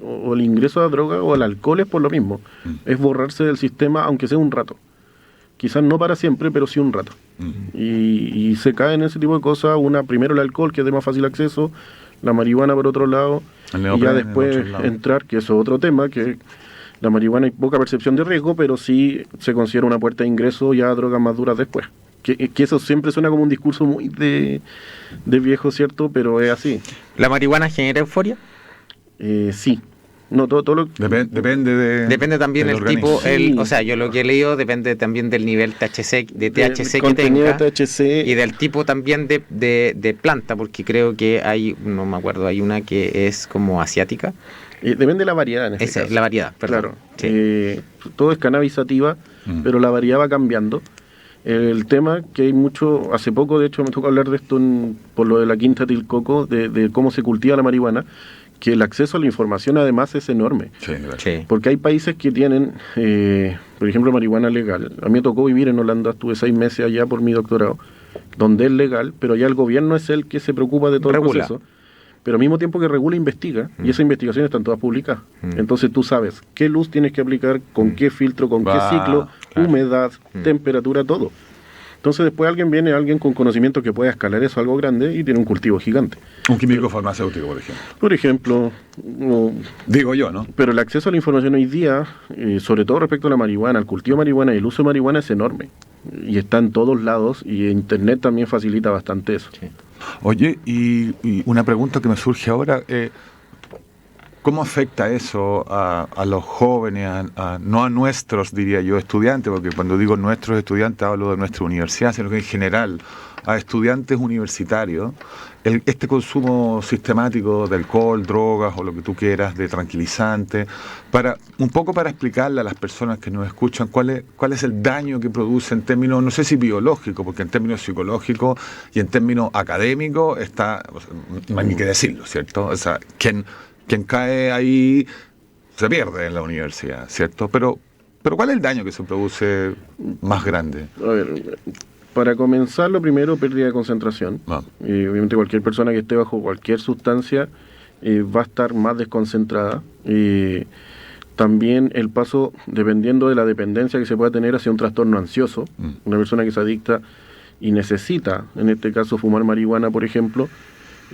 o el ingreso a la droga o al alcohol es por lo mismo. Es borrarse del sistema, aunque sea un rato. Quizás no para siempre, pero sí un rato. Y se cae en ese tipo de cosas. Primero el alcohol, que es de más fácil acceso, la marihuana por otro lado, y ya después entrar, que eso es otro tema, que la marihuana hay poca percepción de riesgo, pero sí se considera una puerta de ingreso ya a drogas más duras después. Que eso siempre suena como un discurso muy de viejo, ¿cierto? Pero es así. ¿La marihuana genera euforia? Sí. No, todo lo depende también del tipo, o sea, yo lo que he leído depende también del nivel THC que tenga y del tipo también de planta, porque creo que no me acuerdo, hay una que es como asiática. Depende de la variedad en este caso. La variedad, perdón. Claro. Sí. Todo es cannabis sativa, pero la variedad va cambiando. El tema que hay mucho, hace poco de hecho me tocó hablar de esto por lo de la Quinta Tilcoco, de cómo se cultiva la marihuana, que el acceso a la información además es enorme. Sí. Porque hay países que tienen, por ejemplo, marihuana legal. A mí me tocó vivir en Holanda, estuve 6 meses allá por mi doctorado, donde es legal, pero ya el gobierno es el que se preocupa de todo el proceso. Pero al mismo tiempo que regula, investiga, y esas investigaciones están todas publicadas. Entonces tú sabes qué luz tienes que aplicar, con qué filtro, con qué ciclo, humedad, temperatura, todo. Entonces después alguien con conocimiento que pueda escalar eso a algo grande y tiene un cultivo gigante. Un químico farmacéutico, por ejemplo. Por ejemplo. Digo yo, ¿no? Pero el acceso a la información hoy día, sobre todo respecto a la marihuana, al cultivo de marihuana y el uso de marihuana es enorme. Y está en todos lados y Internet también facilita bastante eso. Sí. Oye, y una pregunta que me surge ahora, ¿cómo afecta eso a los jóvenes, no a nuestros, diría yo, estudiantes? Porque cuando digo nuestros estudiantes hablo de nuestra universidad, sino que en general a estudiantes universitarios este consumo sistemático de alcohol, drogas o lo que tú quieras, de tranquilizantes, un poco para explicarle a las personas que nos escuchan cuál es el daño que produce en términos, no sé si biológicos, porque en términos psicológicos y en términos académicos está, no hay ni que decirlo, ¿cierto? O sea, quien cae ahí se pierde en la universidad, ¿cierto? Pero ¿cuál es el daño que se produce más grande? A ver, para comenzar, lo primero, pérdida de concentración. Y obviamente cualquier persona que esté bajo cualquier sustancia va a estar más desconcentrada. Y también el paso, dependiendo de la dependencia que se pueda tener, hacia un trastorno ansioso. Una persona que se adicta y necesita, en este caso, fumar marihuana, por ejemplo,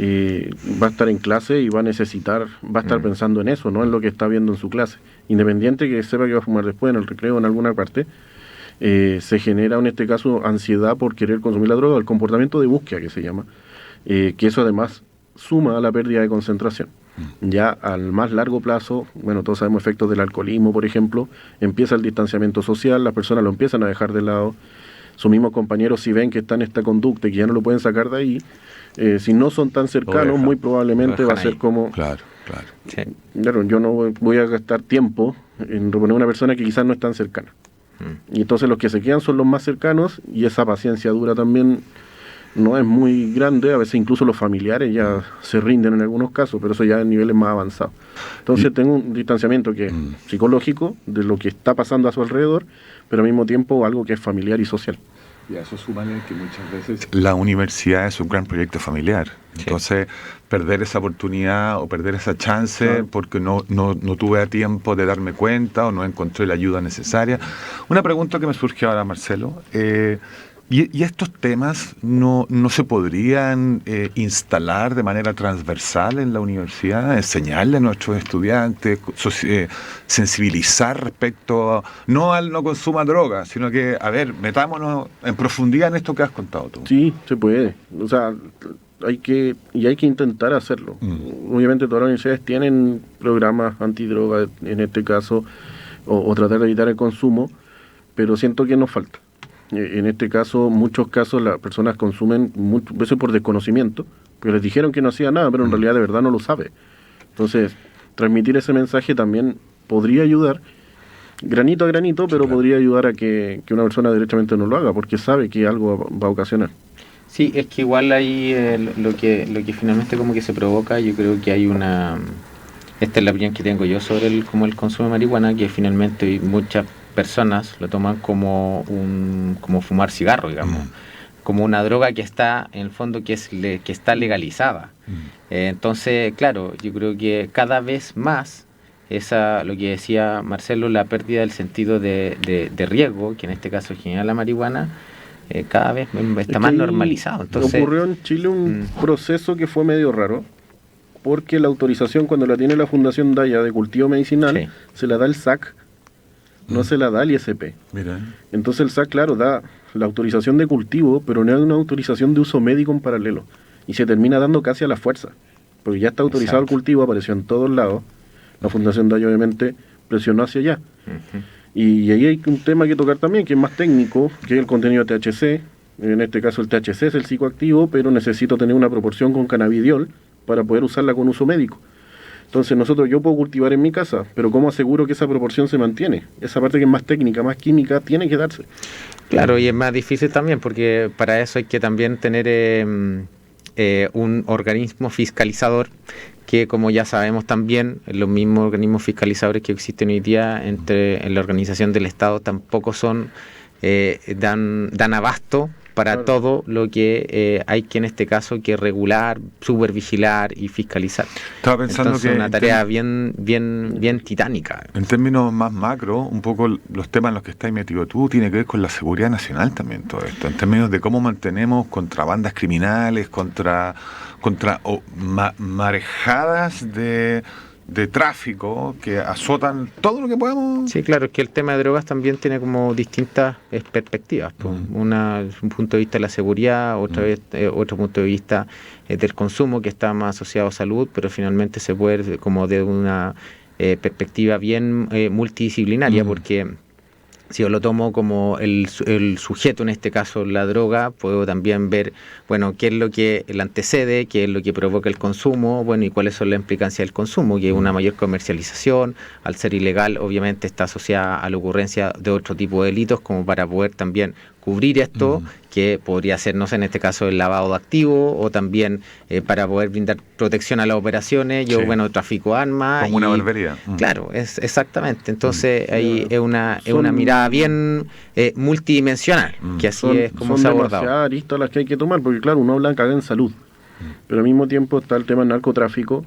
va a estar en clase y va a estar pensando en eso, no en lo que está viendo en su clase. Independiente que sepa que va a fumar después, en el recreo, en alguna parte, se genera en este caso ansiedad por querer consumir la droga, el comportamiento de búsqueda que se llama, que eso además suma a la pérdida de concentración. Ya al más largo plazo, bueno, todos sabemos efectos del alcoholismo, por ejemplo, empieza el distanciamiento social, las personas lo empiezan a dejar de lado, sus mismos compañeros, si ven que está en esta conducta y que ya no lo pueden sacar de ahí, si no son tan cercanos, muy probablemente va a ser como... Claro. Sí. Claro, yo no voy a gastar tiempo en reponer a una persona que quizás no es tan cercana. Y entonces los que se quedan son los más cercanos, y esa paciencia dura también no es muy grande. A veces incluso los familiares ya se rinden en algunos casos, pero eso ya en niveles más avanzados. Entonces tengo un distanciamiento que es psicológico de lo que está pasando a su alrededor, pero al mismo tiempo algo que es familiar y social. Y a eso súmale que muchas veces la universidad es un gran proyecto familiar. Entonces, perder esa oportunidad o perder esa chance porque no tuve a tiempo de darme cuenta o no encontré la ayuda necesaria. Una pregunta que me surgió ahora, Marcelo. ¿Y estos temas no se podrían instalar de manera transversal en la universidad? Enseñarle a nuestros estudiantes, sensibilizar respecto no al no consuma drogas, sino que, a ver, metámonos en profundidad en esto que has contado tú. Sí, se puede. O sea, hay que intentar hacerlo. Obviamente todas las universidades tienen programas antidroga, en este caso, o tratar de evitar el consumo, pero siento que nos falta. En este caso, muchos casos las personas consumen muchas veces por desconocimiento, porque les dijeron que no hacía nada, pero en realidad de verdad no lo sabe. Entonces, transmitir ese mensaje también podría ayudar, granito a granito, pero podría ayudar a que una persona derechamente no lo haga, porque sabe que algo va a ocasionar. Sí, es que igual ahí lo que finalmente como que se provoca, yo creo que hay una... Esta es la opinión que tengo yo sobre el consumo de marihuana, que finalmente muchas personas lo toman como fumar cigarro, digamos, como una droga que está, en el fondo, que está legalizada. Entonces, claro, yo creo que cada vez más lo que decía Marcelo, la pérdida del sentido de riesgo, que en este caso es generar la marihuana, cada vez está más normalizado. Entonces, ocurrió en Chile un proceso que fue medio raro, porque la autorización, cuando la tiene la Fundación Daya de cultivo medicinal, se la da el SAC, no se la da el ISP. Mira. Entonces el SAC, claro, da la autorización de cultivo, pero no es una autorización de uso médico en paralelo. Y se termina dando casi a la fuerza, porque ya está autorizado el cultivo, apareció en todos lados. La Fundación Daya obviamente presionó hacia allá. Y ahí hay un tema que tocar también, que es más técnico, que es el contenido de THC. En este caso el THC es el psicoactivo, pero necesito tener una proporción con cannabidiol para poder usarla con uso médico. Entonces yo puedo cultivar en mi casa, pero ¿cómo aseguro que esa proporción se mantiene? Esa parte que es más técnica, más química, tiene que darse. Claro, y es más difícil también, porque para eso hay que también tener un organismo fiscalizador, que como ya sabemos también, los mismos organismos fiscalizadores que existen hoy día en la organización del Estado tampoco dan abasto para todo lo que hay que en este caso que regular, supervigilar y fiscalizar. Estaba pensando Entonces, que una tarea bien titánica. En términos más macro, un poco los temas en los que estás metido tú tiene que ver con la seguridad nacional también todo esto, en términos de cómo mantenemos contra bandas criminales, contra marejadas de tráfico que azotan todo lo que podamos. Sí, claro, es que el tema de drogas también tiene como distintas perspectivas. Pues. Una desde un punto de vista de la seguridad, otro punto de vista del consumo, que está más asociado a salud, pero finalmente se puede ver como de una perspectiva bien multidisciplinaria, porque si yo lo tomo como el sujeto, en este caso la droga, puedo también ver, bueno, qué es lo que le antecede, qué es lo que provoca el consumo, bueno, y cuáles son las implicancias del consumo, que es una mayor comercialización, al ser ilegal, obviamente está asociada a la ocurrencia de otro tipo de delitos, como para poder también cubrir esto, que podría ser, no sé, en este caso el lavado de activos, o también para poder brindar protección a las operaciones, yo, bueno, trafico armas. Como una barbería. Claro, es exactamente. Entonces, ahí es una mirada bien multidimensional, que así es como se ha abordado. Son demasiadas aristas las que hay que tomar, porque claro, uno habla acá en salud, pero al mismo tiempo está el tema del narcotráfico.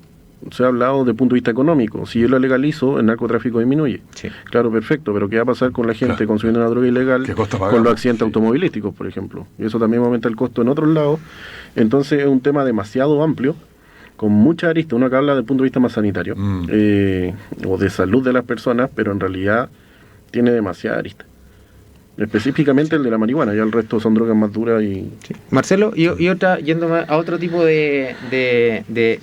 Se ha hablado desde el punto de vista económico. Si yo lo legalizo, el narcotráfico disminuye. Sí. Claro, perfecto, pero ¿qué va a pasar con la gente consumiendo una droga ilegal? Con los accidentes automovilísticos, por ejemplo. Y eso también aumenta el costo en otros lados. Entonces es un tema demasiado amplio, con mucha arista. Uno acá habla desde el punto de vista más sanitario, o de salud de las personas, pero en realidad tiene demasiada arista. Específicamente el de la marihuana, ya el resto son drogas más duras y... Sí. Marcelo, y otra, yendo a otro tipo de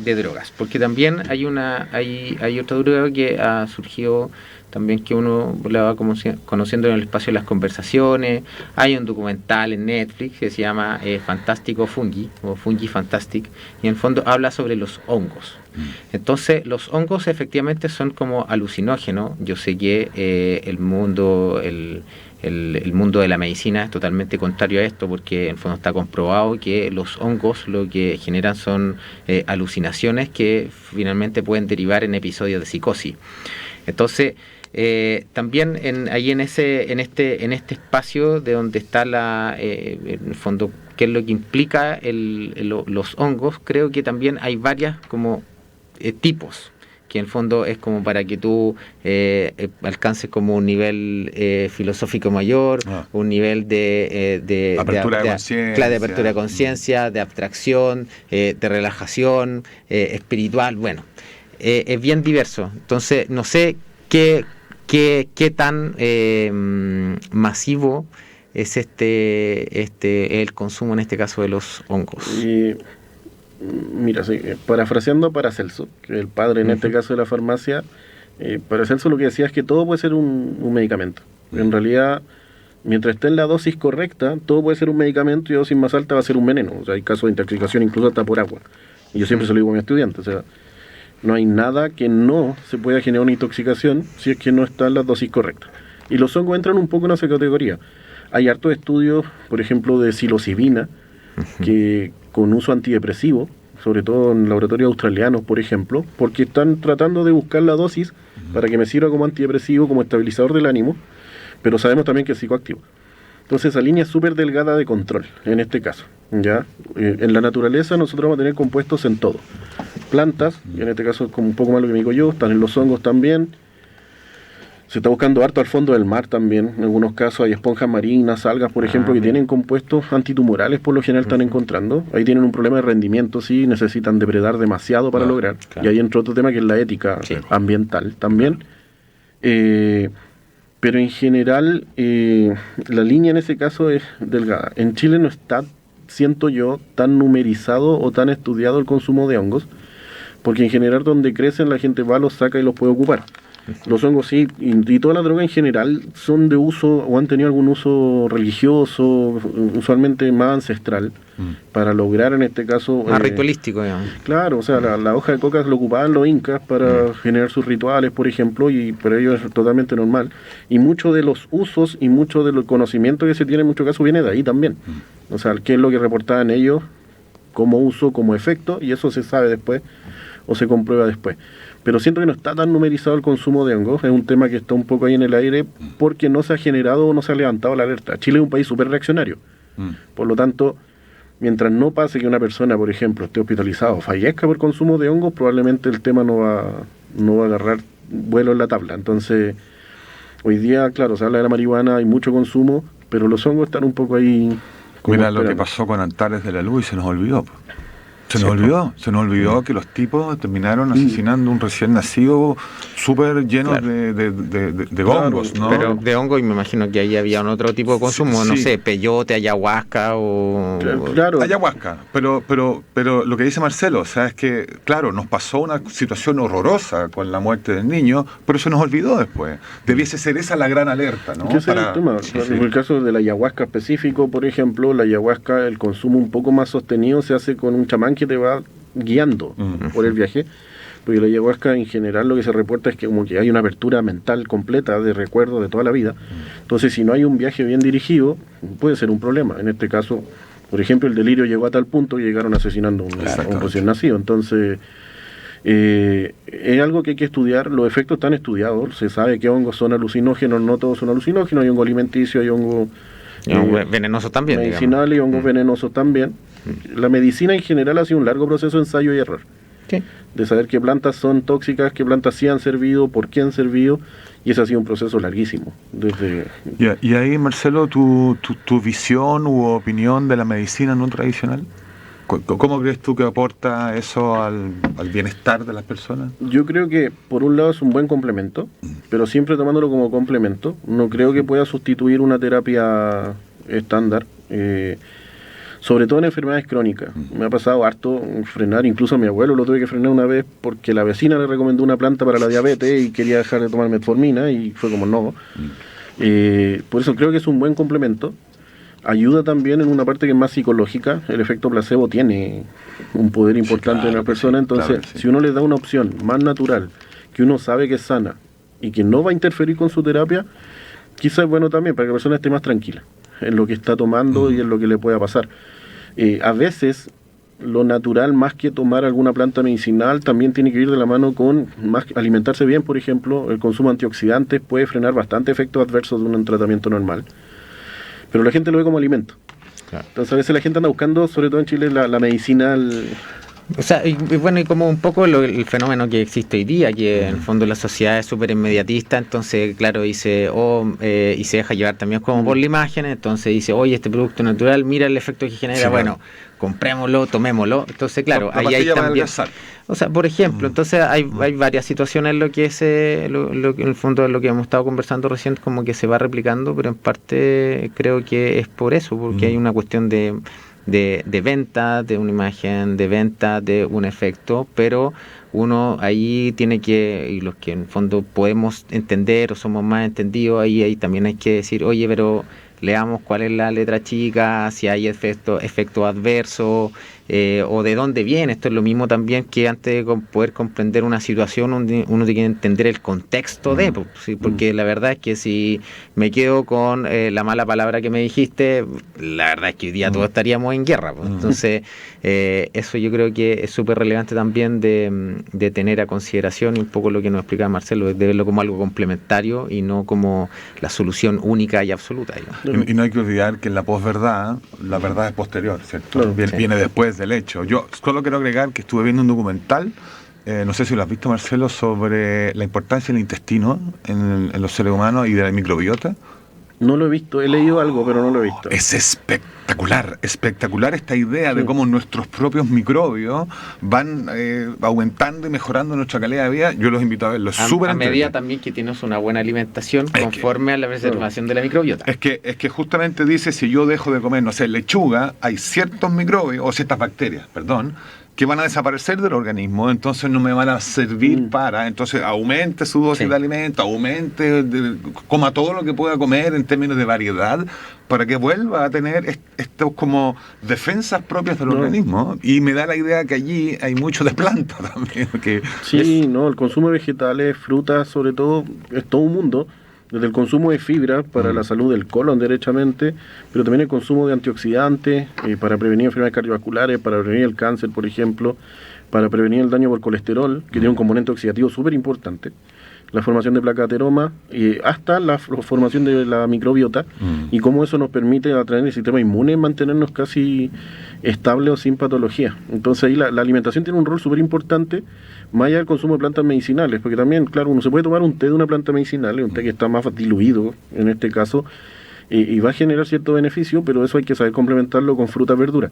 drogas, porque también hay otra droga que ha surgido también, que uno la va conociendo en el espacio de las conversaciones. Hay un documental en Netflix que se llama Fantástico Fungi, o Fungi Fantastic, y en el fondo habla sobre los hongos. Entonces, los hongos efectivamente son como alucinógenos. Yo sé que el mundo de la medicina es totalmente contrario a esto, porque en el fondo está comprobado que los hongos lo que generan son alucinaciones que finalmente pueden derivar en episodios de psicosis. Entonces, también en este espacio de donde está en el fondo, qué es lo que implica los hongos, creo que también hay varias como tipos, que en el fondo es como para que tú alcances como un nivel filosófico mayor, un nivel de apertura de conciencia, de apertura de conciencia, de abstracción, de relajación espiritual. Bueno, es bien diverso. Entonces, no sé qué tan masivo es el consumo, en este caso, de los hongos. Mira, sí, parafraseando a Paracelso, que es el padre en este caso de la farmacia, Paracelso lo que decía es que todo puede ser un medicamento. En realidad, mientras esté en la dosis correcta, todo puede ser un medicamento, y dosis más alta va a ser un veneno. O sea, hay casos de intoxicación incluso hasta por agua. Y yo siempre se lo digo a mis estudiantes, o sea, no hay nada que no se pueda generar una intoxicación si es que no está en la dosis correcta. Y los hongos entran un poco en esa categoría. Hay hartos estudios, por ejemplo, de psilocibina, que con uso antidepresivo, sobre todo en laboratorios australianos, por ejemplo, porque están tratando de buscar la dosis para que me sirva como antidepresivo, como estabilizador del ánimo, pero sabemos también que es psicoactivo. Entonces esa línea es súper delgada de control, en este caso. ¿Ya? En la naturaleza nosotros vamos a tener compuestos en todo. Plantas, y en este caso es como un poco más lo que me digo yo, están en los hongos también. Se está buscando harto al fondo del mar también. En algunos casos hay esponjas marinas, algas, por ejemplo, que tienen compuestos antitumorales, por lo general están encontrando. Ahí tienen un problema de rendimiento, sí, necesitan depredar demasiado para lograr. Claro. Y ahí entra otro tema que es la ética ambiental también. Pero en general, la línea en ese caso es delgada. En Chile no está, siento yo, tan numerizado o tan estudiado el consumo de hongos, porque en general donde crecen la gente va, los saca y los puede ocupar. Los hongos sí, y toda la droga en general son de uso o han tenido algún uso religioso, usualmente más ancestral, para lograr en este caso... Más ritualístico, digamos. Claro, o sea, la hoja de coca lo ocupaban los incas para generar sus rituales, por ejemplo, y para ellos es totalmente normal. Y mucho de los usos y mucho de los conocimientos que se tiene en muchos casos viene de ahí también. O sea, qué es lo que reportaban ellos como uso, como efecto, y eso se sabe después o se comprueba después. Pero siento que no está tan numerizado el consumo de hongos, es un tema que está un poco ahí en el aire porque no se ha generado o no se ha levantado la alerta. Chile es un país súper reaccionario, por lo tanto, mientras no pase que una persona, por ejemplo, esté hospitalizada o fallezca por consumo de hongos, probablemente el tema no va a agarrar vuelo en la tabla. Entonces, hoy día, claro, se habla de la marihuana, hay mucho consumo, pero los hongos están un poco ahí... Mira lo que pasó con Antares de la Luz y se nos olvidó. Se nos olvidó que los tipos terminaron asesinando un recién nacido súper llenos Claro. de hongos, ¿no? Pero de hongo, y me imagino que ahí había otro tipo de consumo, Sí, no sí. sé, peyote, ayahuasca o... Claro, Ayahuasca, pero lo que dice Marcelo, o sea, es que, claro, nos pasó una situación horrorosa con la muerte del niño, pero se nos olvidó después. Debiese ser esa la gran alerta, ¿no? que ese es el tema. Sí, En el caso de la ayahuasca específico, por ejemplo, la ayahuasca, el consumo un poco más sostenido se hace con un chamán que te va guiando por el viaje, porque la ayahuasca en general lo que se reporta es que como que hay una apertura mental completa de recuerdo de toda la vida. Entonces, si no hay un viaje bien dirigido, puede ser un problema. En este caso, por ejemplo, el delirio llegó a tal punto que llegaron asesinando a un recién nacido. Entonces, es algo que hay que estudiar. Los efectos están estudiados. Se sabe que hongos son alucinógenos, no todos son alucinógenos. Hay hongo alimenticio, hay hongo venenoso también, medicinal y hongos venenosos también. La medicina en general ha sido un largo proceso de ensayo y error. Sí. De saber qué plantas son tóxicas, qué plantas sí han servido, por qué han servido, y ese ha sido un proceso larguísimo. Y ahí, Marcelo, tu visión u opinión de la medicina no tradicional, ¿cómo crees tú que aporta eso al bienestar de las personas? Yo creo que por un lado es un buen complemento, pero siempre tomándolo como complemento. No creo que pueda sustituir una terapia estándar. Sobre todo en enfermedades crónicas. Me ha pasado harto frenar, incluso a mi abuelo lo tuve que frenar una vez porque la vecina le recomendó una planta para la diabetes y quería dejar de tomar metformina y fue como no. Por eso creo que es un buen complemento. Ayuda también en una parte que es más psicológica. El efecto placebo tiene un poder importante en la persona, entonces si uno le da una opción más natural, que uno sabe que es sana y que no va a interferir con su terapia, quizás es bueno también para que la persona esté más tranquila en lo que está tomando y en lo que le pueda pasar. A veces lo natural, más que tomar alguna planta medicinal, también tiene que ir de la mano con más alimentarse bien. Por ejemplo, el consumo de antioxidantes puede frenar bastante efectos adversos de un tratamiento normal, pero la gente lo ve como alimento. Claro. Entonces a veces la gente anda buscando, sobre todo en Chile, la medicinal. O sea, y bueno, y como un poco el fenómeno que existe hoy día, que en el fondo la sociedad es súper inmediatista, entonces, claro, dice, y se deja llevar también como por la imagen, entonces dice, oye, este producto natural, mira el efecto que genera, Sí, bueno, comprémoslo, tomémoslo. Entonces, claro, La ahí hay pastilla para también... adelgazar. O sea, por ejemplo, entonces hay varias situaciones en lo que es, lo que en el fondo de lo que hemos estado conversando recién, como que se va replicando, pero en parte creo que es por eso, porque hay una cuestión de venta, de una imagen, de venta, de un efecto, pero uno ahí tiene que, y los que en el fondo podemos entender o somos más entendidos, ahí también hay que decir, oye, pero leamos cuál es la letra chica, si hay efecto adverso, o de dónde viene. Esto es lo mismo también que antes de poder comprender una situación, uno tiene que entender el contexto de, ¿sí? Porque la verdad es que si me quedo con la mala palabra que me dijiste, la verdad es que hoy día todos estaríamos en guerra. Entonces, eso yo creo que es súper relevante también de tener a consideración, y un poco lo que nos explicaba Marcelo, de verlo como algo complementario y no como la solución única y absoluta. Y no hay que olvidar que en la posverdad, la verdad es posterior, ¿cierto? Claro. Viene después del hecho. Yo solo quiero agregar que estuve viendo un documental, no sé si lo has visto, Marcelo, sobre la importancia del intestino en los seres humanos y de la microbiota. No lo he visto, he leído algo, pero no lo he visto. Es espectacular esta idea de cómo nuestros propios microbios van aumentando y mejorando nuestra calidad de vida. Yo los invito a verlo, es súper a medida entretenido. también que tienes una buena alimentación Es conforme a la preservación de la microbiota. Es que justamente dice, si yo dejo de comer, no sé, lechuga, hay ciertos microbios, o ciertas bacterias, perdón, que van a desaparecer del organismo, entonces no me van a servir para, entonces aumente su dosis de alimento, coma todo lo que pueda comer en términos de variedad, para que vuelva a tener estos como defensas propias del organismo, y me da la idea que allí hay mucho de planta también. El consumo de vegetales, frutas, sobre todo, es todo un mundo. Desde el consumo de fibra para la salud del colon derechamente, pero también el consumo de antioxidantes para prevenir enfermedades cardiovasculares, para prevenir el cáncer, por ejemplo, para prevenir el daño por colesterol, que tiene un componente oxidativo súper importante, la formación de placa de ateroma, hasta la formación de la microbiota, y cómo eso nos permite a través del sistema inmune mantenernos casi estables o sin patología. Entonces ahí la alimentación tiene un rol súper importante, más allá del consumo de plantas medicinales, porque también, claro, uno se puede tomar un té de una planta medicinal, un té que está más diluido en este caso, y va a generar cierto beneficio, pero eso hay que saber complementarlo con fruta, verdura.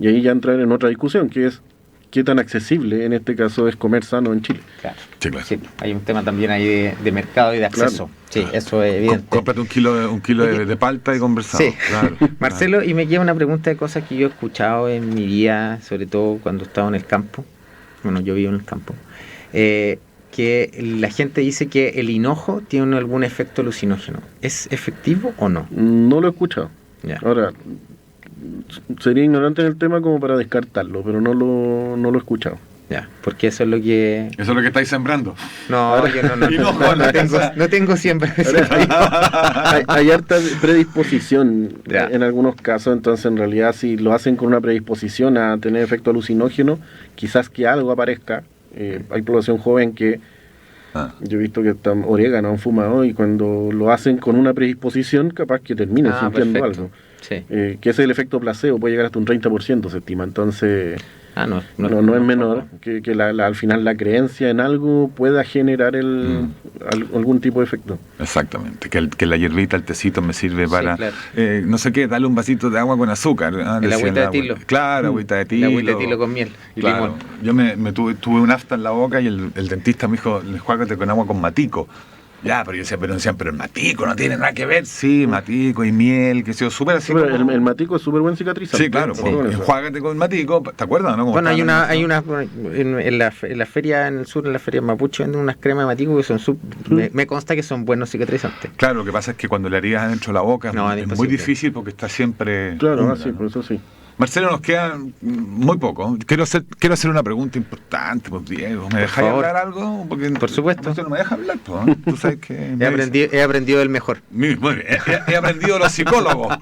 Y ahí ya entrar en otra discusión, que es qué tan accesible en este caso es comer sano en Chile. Claro. Sí, claro. Sí, hay un tema también ahí de mercado y de acceso. Claro. Sí, eso es evidente. Cómprate un kilo de palta y conversamos. Sí. Claro, Marcelo, y me queda una pregunta de cosas que yo he escuchado en mi vida, sobre todo cuando estaba en el campo. Bueno, yo vivo en el campo. Que la gente dice que el hinojo tiene algún efecto alucinógeno. ¿Es efectivo o no? No lo he escuchado. Ya. Ahora, sería ignorante en el tema como para descartarlo, pero no lo he escuchado. Ya, porque eso es lo que... Eso es lo que estáis sembrando. No, yo no tengo siempre. Hay harta predisposición Ya. en algunos casos, entonces en realidad si lo hacen con una predisposición a tener efecto alucinógeno, quizás que algo aparezca. Hay población joven que yo he visto que orégano han fumado y cuando lo hacen con una predisposición capaz que terminen sintiendo perfecto. algo. Sí. Que es el efecto placebo, puede llegar hasta un 30% se estima, entonces no es menor que al final la creencia en algo pueda generar algún tipo de efecto. Exactamente, que la hierbita, el tecito me sirve para, claro. no sé qué, darle un vasito de agua con azúcar. El agüita de tilo. Claro, agüita de tilo. El agüita de tilo con miel y claro. limón. Yo tuve un afta en la boca y el dentista me dijo, enjuágate con agua con matico. Ya, pero yo decía, pero el matico no tiene nada que ver. Sí, matico y miel, que se súper así. Pero el matico es súper buen cicatrizante. Sí, claro, enjuágate con matico, ¿te acuerdas, no? Como bueno, hay una en la feria en el sur, en la feria Mapuche, venden unas cremas de matico que son me consta que son buenos cicatrizantes. Claro, lo que pasa es que cuando le harías adentro la boca es muy difícil porque está siempre... Claro, sí, por eso sí. Marcelo, nos queda muy poco. Quiero hacer una pregunta importante, pues, Diego. ¿Me dejáis hablar algo? Porque por supuesto. No me deja hablar, pues, tú sabes que... He aprendido del mejor. Muy bien, he aprendido de los psicólogos.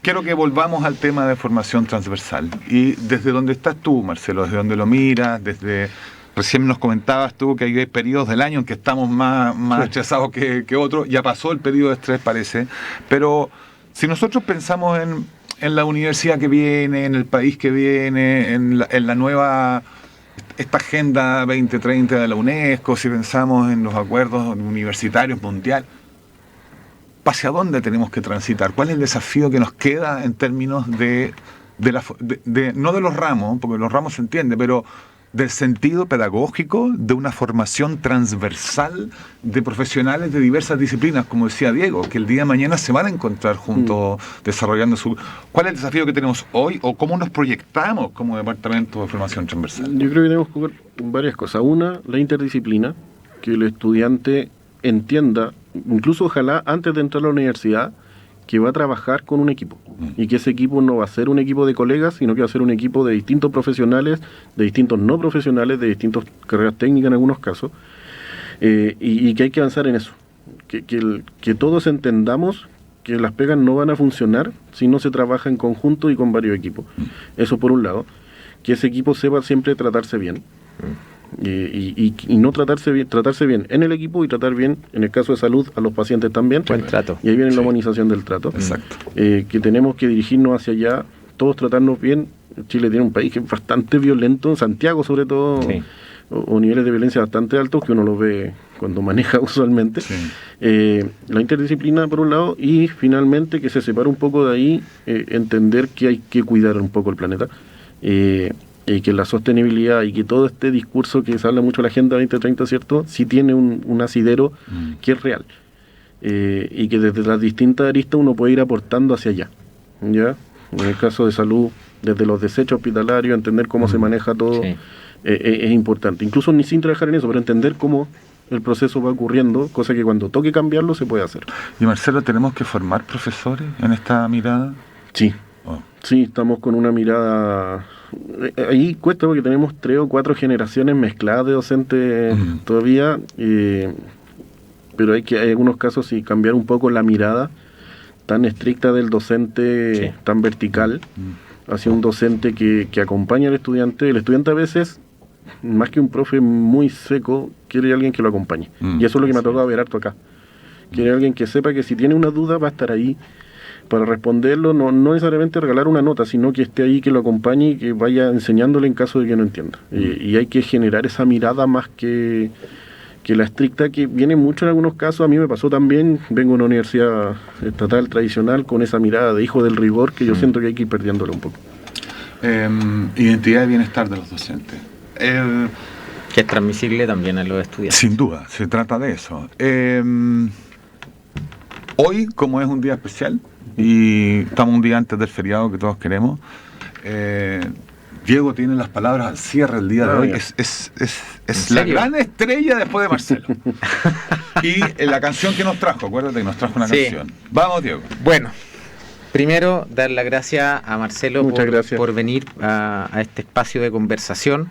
Quiero que volvamos al tema de formación transversal. Y desde donde estás tú, Marcelo, desde donde lo miras, recién nos comentabas tú que hay periodos del año en que estamos más estresados que otros. Ya pasó el periodo de estrés, parece. Pero si nosotros pensamos en la universidad que viene, en el país que viene, en la nueva, esta Agenda 2030 de la UNESCO, si pensamos en los acuerdos universitarios mundiales, ¿hacia dónde tenemos que transitar? ¿Cuál es el desafío que nos queda en términos no de los ramos, porque los ramos se entiende, pero del sentido pedagógico de una formación transversal de profesionales de diversas disciplinas, como decía Diego, que el día de mañana se van a encontrar juntos desarrollando ¿Cuál es el desafío que tenemos hoy o cómo nos proyectamos como departamento de formación transversal? Yo creo que tenemos que ver varias cosas. Una, la interdisciplina, que el estudiante entienda, incluso ojalá antes de entrar a la universidad, que va a trabajar con un equipo y que ese equipo no va a ser un equipo de colegas, sino que va a ser un equipo de distintos profesionales, de distintos no profesionales, de distintas carreras técnicas en algunos casos, y que hay que avanzar en eso, que todos entendamos que las pegas no van a funcionar si no se trabaja en conjunto y con varios equipos. Eso por un lado, que ese equipo sepa siempre tratarse bien. Y no tratarse bien en el equipo y tratar bien, en el caso de salud, a los pacientes también. Buen trato. Y ahí viene la humanización del trato. Exacto. Que tenemos que dirigirnos hacia allá, todos tratarnos bien. Chile tiene un país que es bastante violento, Santiago sobre todo, sí. o niveles de violencia bastante altos que uno los ve cuando maneja usualmente. Sí. La interdisciplina por un lado y finalmente que se separe un poco de ahí, entender que hay que cuidar un poco el planeta. Y que la sostenibilidad y que todo este discurso que se habla mucho de la Agenda 2030, ¿cierto? Sí tiene un asidero que es real. Y que desde las distintas aristas uno puede ir aportando hacia allá. ¿Ya? En el caso de salud, desde los desechos hospitalarios, entender cómo se maneja todo, sí. Es importante. Incluso ni sin trabajar en eso, pero entender cómo el proceso va ocurriendo, cosa que cuando toque cambiarlo se puede hacer. Y Marcelo, ¿tenemos que formar profesores en esta mirada? Sí. Sí, estamos con una mirada... Ahí cuesta porque tenemos 3 o 4 generaciones mezcladas de docentes todavía, pero hay algunos casos sí cambiar un poco la mirada tan estricta del docente, tan vertical, hacia un docente que acompaña al estudiante. El estudiante a veces, más que un profe muy seco, quiere alguien que lo acompañe. Y eso es lo que me ha tocado ver harto acá. Quiere alguien que sepa que si tiene una duda va a estar ahí para responderlo, no necesariamente regalar una nota, sino que esté ahí, que lo acompañe y que vaya enseñándole en caso de que no entienda. Y hay que generar esa mirada más que la estricta, que viene mucho en algunos casos. A mí me pasó también, vengo de una universidad estatal tradicional con esa mirada de hijo del rigor que yo siento que hay que ir perdiéndolo un poco. Identidad y bienestar de los docentes. Que es transmisible también a los estudiantes. Sin duda, se trata de eso. Hoy, como es un día especial y estamos un día antes del feriado que todos queremos, Diego tiene las palabras al cierre el día de hoy. Es la gran estrella después de Marcelo. Y la canción que nos trajo, acuérdate que nos trajo una canción. Vamos, Diego. Bueno, primero dar las gracias a Marcelo por venir a este espacio de conversación.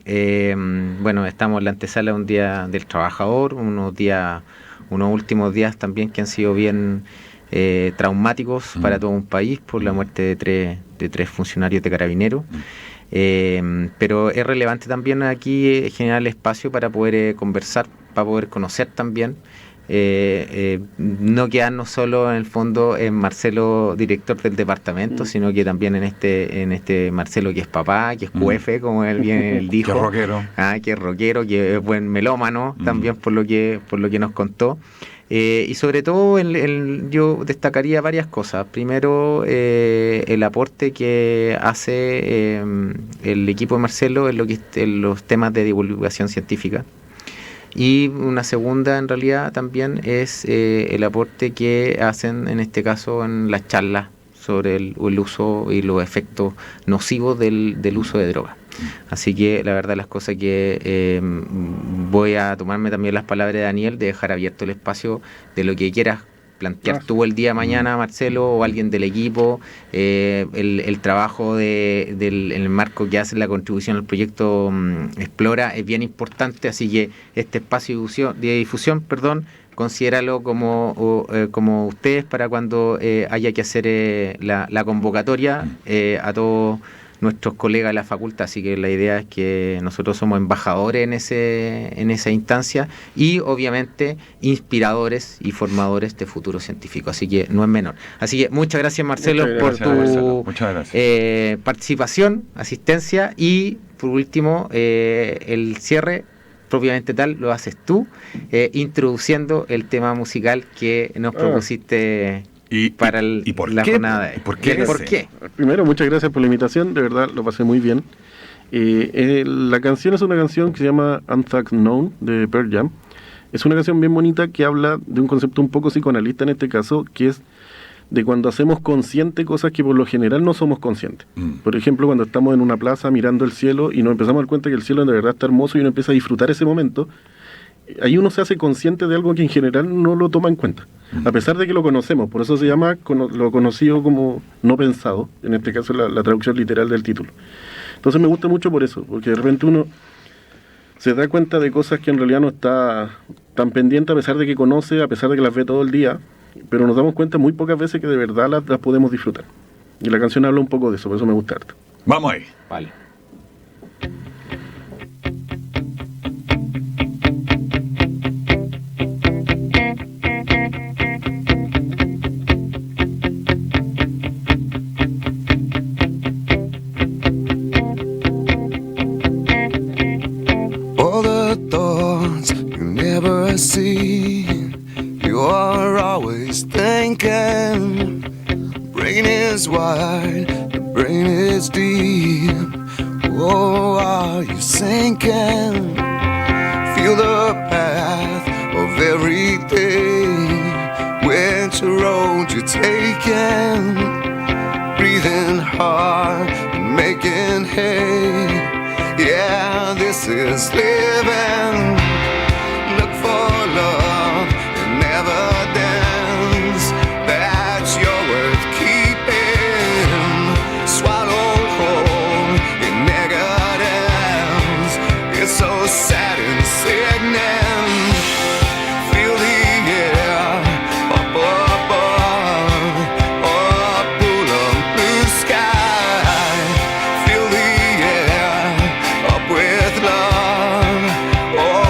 Bueno, estamos en la antesala de un día del trabajador, unos últimos días también que han sido bien traumáticos para todo un país por la muerte de tres funcionarios de Carabineros. Pero es relevante también aquí generar el espacio para poder conversar, para poder conocer también, no quedarnos solo en el fondo en Marcelo, director del departamento, sino que también en este Marcelo que es papá, que es QF, como él bien dijo, que es rockero, que es rockero, que es buen melómano también por lo que nos contó. Y sobre todo yo destacaría varias cosas. Primero, el aporte que hace el equipo de Marcelo en los temas de divulgación científica. Y una segunda, en realidad, también es el aporte que hacen, en este caso, en las charlas sobre el uso y los efectos nocivos del uso de drogas. Así que la verdad las cosas que voy a tomarme también las palabras de Daniel, de dejar abierto el espacio de lo que quieras plantear tú el día de mañana, Marcelo, o alguien del equipo, el trabajo en el marco que hace la contribución al proyecto Explora es bien importante, así que este espacio de difusión, considéralo como ustedes para cuando haya que hacer la convocatoria a todos nuestros colegas de la facultad, así que la idea es que nosotros somos embajadores en esa instancia y obviamente inspiradores y formadores de futuro científico, así que no es menor. Así que muchas gracias, Marcelo, por tu participación, asistencia y por último el cierre propiamente tal lo haces tú, introduciendo el tema musical que nos propusiste para la jornada. ¿Por qué? Primero, muchas gracias por la invitación, de verdad lo pasé muy bien. La canción es una canción que se llama Anthrax Known de Pearl Jam. Es una canción bien bonita que habla de un concepto un poco psicoanalista en este caso, que es de cuando hacemos consciente cosas que por lo general no somos conscientes. Por ejemplo, cuando estamos en una plaza mirando el cielo y nos empezamos a dar cuenta que el cielo de verdad está hermoso y uno empieza a disfrutar ese momento, ahí uno se hace consciente de algo que en general no lo toma en cuenta, a pesar de que lo conocemos. Por eso se llama lo conocido como no pensado, en este caso la traducción literal del título. Entonces me gusta mucho por eso, porque de repente uno se da cuenta de cosas que en realidad no está tan pendiente, a pesar de que conoce, a pesar de que las ve todo el día, pero nos damos cuenta muy pocas veces que de verdad las podemos disfrutar. Y la canción habla un poco de eso, por eso me gusta harto. Vamos ahí. Vale. See, you are always thinking. Brain is wide, the brain is deep. Oh, are you sinking? Feel the path of every day. Which road you're taking? Breathing hard and making hay. Yeah, this is living. Love and evidence that you're worth keeping. Swallowed whole in negatives. It's so sad and sickening. Feel the air up above, a pool of blue sky. Feel the air up with love. Oh,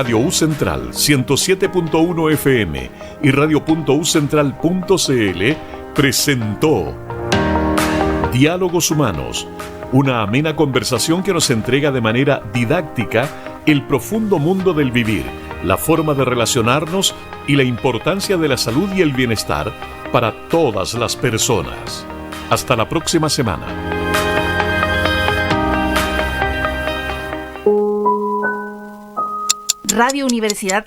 Radio U Central 107.1 FM y radio.ucentral.cl presentó Diálogos Humanos, una amena conversación que nos entrega de manera didáctica el profundo mundo del vivir, la forma de relacionarnos y la importancia de la salud y el bienestar para todas las personas. Hasta la próxima semana. Radio Universidad